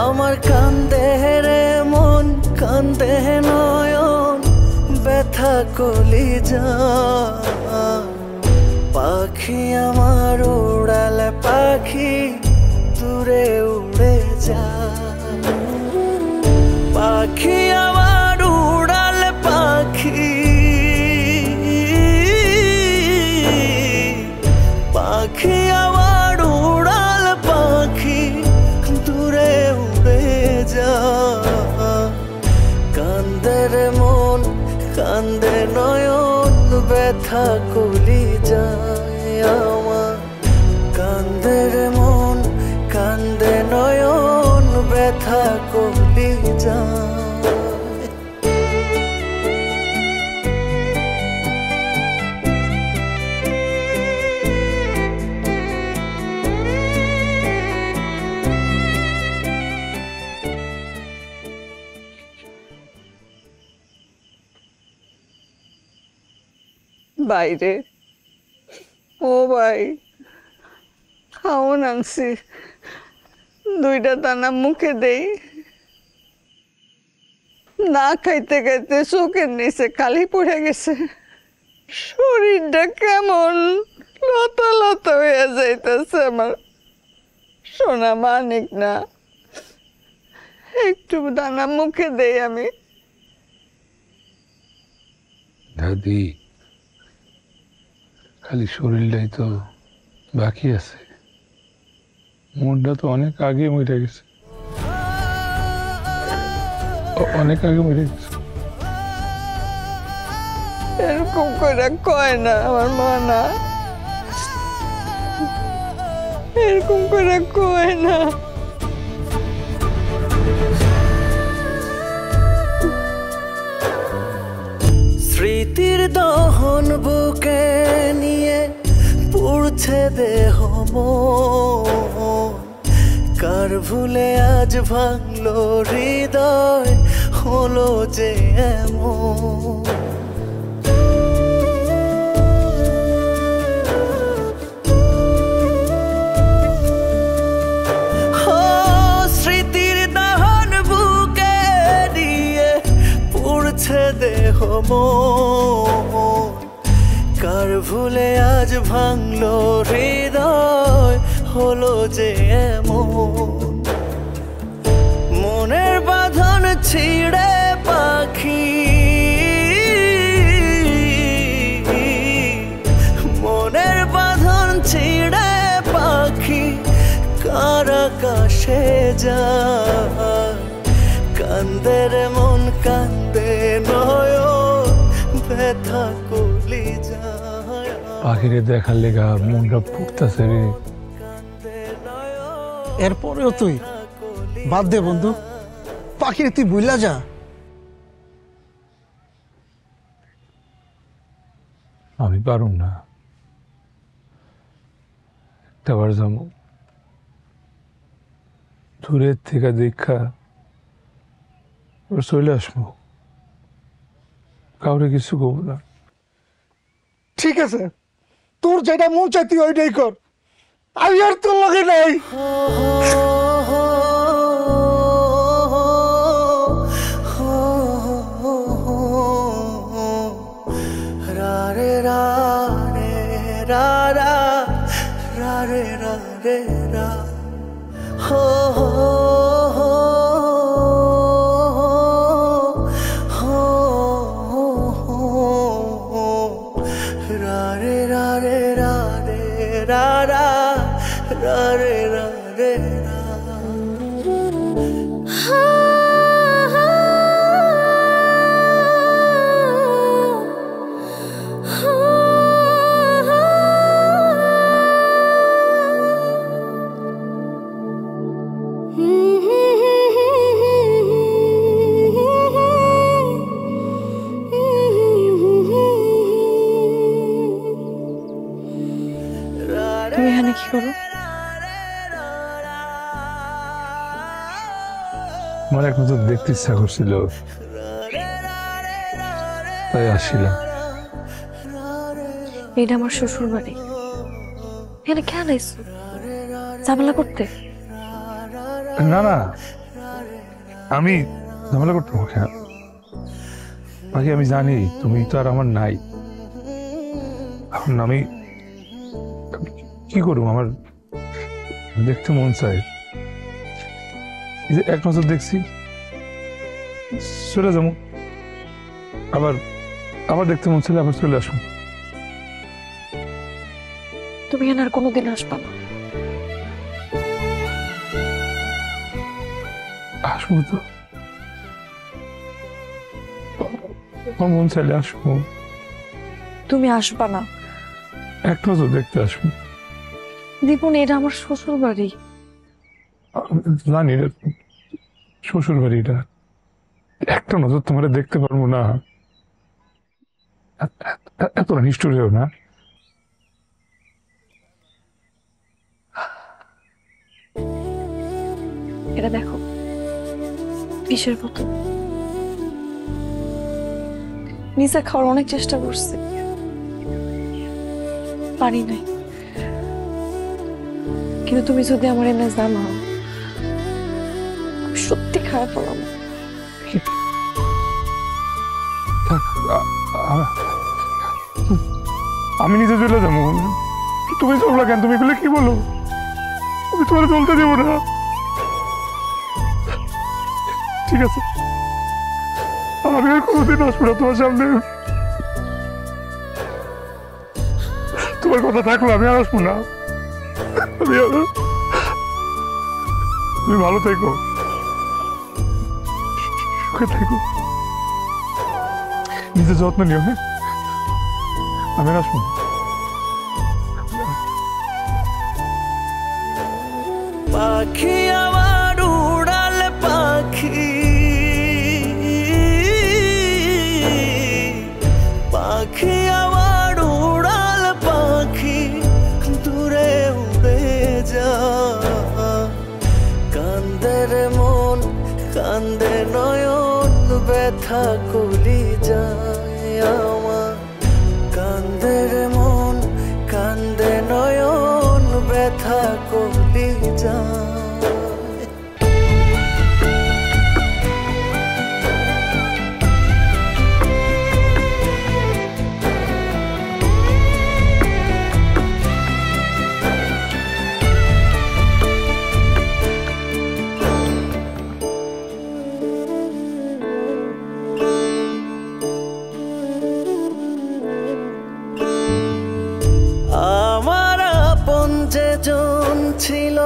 আমার কান্দে রে মন, কান্দে নয়ন, ব্যথা কলিজা। পাখি আমার উড়াল পাখি দূরে উড়ে যা। পাখি আমার উড়াল পাখি কান্দে নয়ন ব্যথা কলি যায় আমার কান্দে রে মন কান্দে নয়ন ব্যথা কলি যায় বাইরে ও ভাই খাওন আনছি দুইটা দানা মুখে দেই না খাইতে খাইতে চোখের নিচে কালি পড়ে গেছে শরীরটা কেমন লতা লতা হয়ে যাইতেছে আমার সোনা মানিক না একটু দানা মুখে দেই আমি দাদি খালি শরীরটাই তো বাকি আছে মনটা তো অনেক আগে মরে গেছে অনেক আগে মরে গেছে এরকম করে কয় না আমার মা না এরকম করে কয় না স্মৃতির দহন বুকে নিয়ে পুড়ছে দেহ মন কার ভুলে আজ ভাঙলো হৃদয় হলো যে এমন স্মৃতির দহন বুকে নিয়ে পুড়ছে দেহ মন কার ভুলে আজ ভাঙলো হৃদয় হলো যে এমন মনের বাঁধন ছিঁড়ে পাখি মনের বাঁধন ছিঁড়ে পাখি কার আকাশে যায় কান্দে রে মন কান্দে নয়ন ব্যথা কলি যায় পাখিরে দেখার লেগা মনটা ফুটতাছে রে এরপরেও তুই বাদ দে বন্ধু পাখিরে তুই বুইলা যা আমি পারুম না একটাবার যাবো দূরের থেকে দেখা চলে আসবো কাউরে কিছু কব না ঠিক আছে তোর যেটা মন চাই তুই ওইটাই কর আমি আর তোর লগে নাই রা রে রা রে রা রা রা রে রা রে রা হো হো হো হো রা রে রা রে রা রে রা রা রা রে রা রে রা তুমি এখানে কি করো? আমার এখন তো দেখতে ইচ্ছা করছিল তাই আসছিলাম এটা আমার শ্বশুর বাড়ি এখানে কেন আইছো ঝামেলা করতে? না না আমি ঝামেলা করতে পারবো না বাকি আমি জানি তুমি তো আর আমার নাই এখন আমি কি করবো আমার দেখতে মন চাই এই যে এক নজর দেখছি চলে যাবো আবার আবার দেখতে মন চাইলে আবার চলে আসবো তুমি এখানে আর কোনোদিন আসবা না। আসবো তো আমার মন চাইলে আসবো। তুমি আসবা না। এক নজর দেখতে আসবো। দীপন, এটা আমার শ্বশুর বাড়ি। জানি রে, শ্বশুর বাড়ি এটা, একটা নজর তোমার দেখতে পারবো না? এতটা নিষ্ঠুর হয়েও না। এটা দেখো, বিষের বোতল। নিজে খাওয়ার অনেক চেষ্টা করছি, পারি নাই। কিন্তু তুমি যদি আমার এনে জানো, আমি সত্যি খারাপ বললাম। আমি নিজে চলে যাবো। তুমি চললা কেন? তুমি এগুলো কি বলো? আমি তোমার চলতে দেবো না। ঠিক আছে, আমি আর কোনোদিন আসবো না তোমার সামনে। তোমার কথা থাকলো, আমি আর আসবো না। তুমি ভালো থেকো, সুখে থেকো, নিজের যত্ন নিও। হ্যাঁ, আমি আর আসবো না। পাখি আমার উড়াল পাখি, পাখি আমার উড়াল পাখি, দূরে উড়ে যা। কান্দে রে মন, কান্দে নয়ন, ব্যথা কলি যায় আমার। কান্দে রে মন, কান্দে নয়ন, ব্যথা কলি যায়। আমার আপন যেজন ছিল,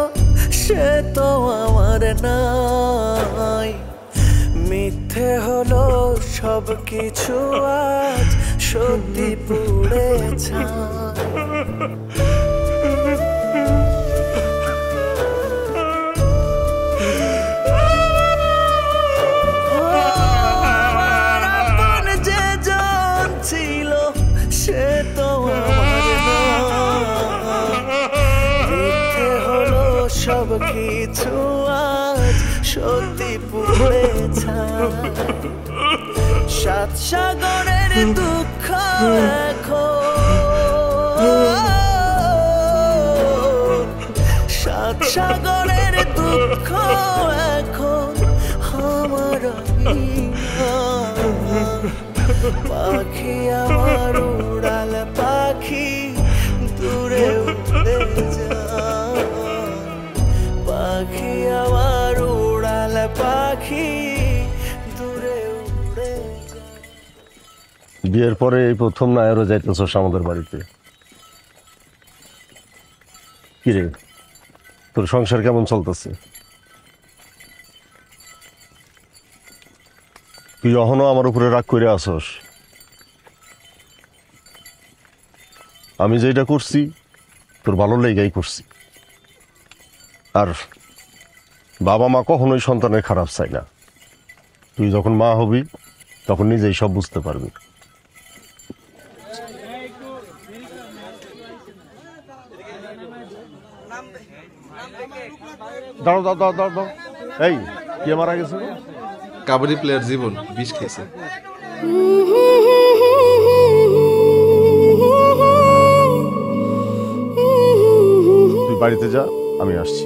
সে তো আমার নাই। মিথ্যে হলো সব কিছু, আজ সত্যি পুড়ে ছাই। আমার আপন যেজন ছিল, সে তো আমার মিথ্যে হলো সব কিছু, আজ সত্যি পুড়ে ছাই। সাত সাগরের দুঃখ এখন, সাত সাগরের দুঃখ এখন আমার পাখি আমার উড়াল পাখি, দূরে উড়ে যা। পাখি আমার উড়াল পাখি, দূরে উড়ে যা। বিয়ের পরে এই প্রথম নায়রও যাইতেছস আমাদের বাড়িতে। কিরে, তোর সংসার কেমন চলতেছে? তুই এখনো আমার উপরে রাগ করে আসস? আমি যেটা করছি তোর ভালো লেগেই করছি। আর বাবা মা কখনোই সন্তানের খারাপ চাই না। তুই যখন মা হবি তখন নিজেই সব বুঝতে পারবি। দাঁড়াও দাঁড়াও দাঁড়াও দাঁড়াও। এই কে মারা গেছে? কাবাডি প্লেয়ার জীবন বিষ খেয়েছে। তুই বাড়িতে যা, আমি আসছি।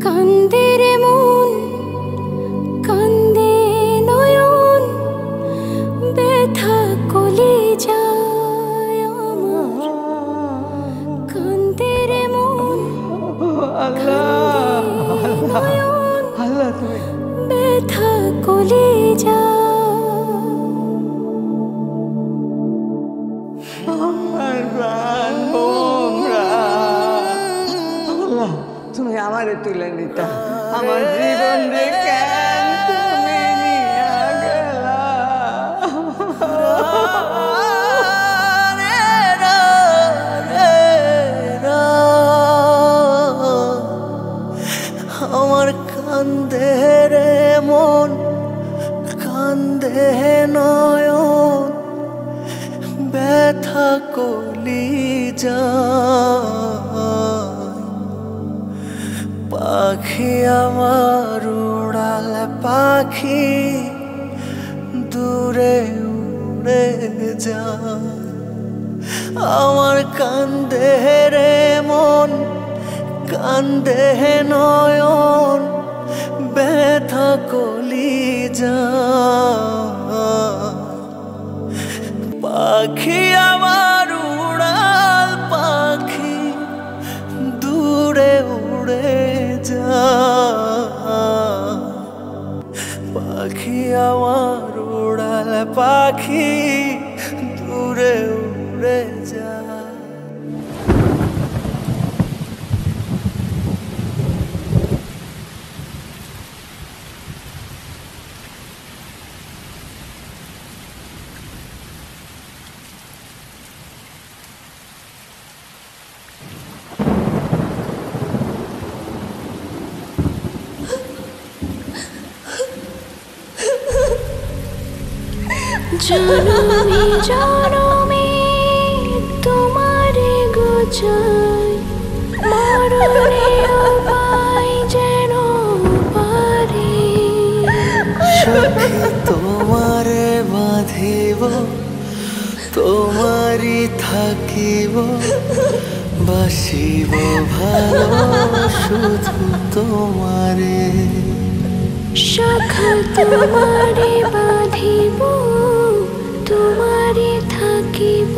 কান্দে রে মন, কান্দে নয়ন, ব্যথা কলি যায় আমার। কান্দে রে মন, ব্যথা কলি যায়। আমারে তুলে নিতা আমার জীবন রে কেন তুমি নিয়া গেলা আমার কান্দে রে মন কান্দে নয়ন ব্যথা কলি যায় পাখি আমার উড়াল পাখি দূরে উড়ে যায় আমার কান্দে রে মন কান্দে নয়ন ব্যথা কলি যায় পাখি আমার উড়াল পাখি দূরে উড়ে যায় পাখি আমার উড়াল পাখি দূরে উড়ে যায় জনমে জনমে তোমারে গোচাই মরণে পাই যেন পারে সখী তোমারে বাঁধিব তোমারই থাকিব বাসিব ভালো শুধু তোমারে সখা তোমারে বাঁধিব তোমারে থাকিব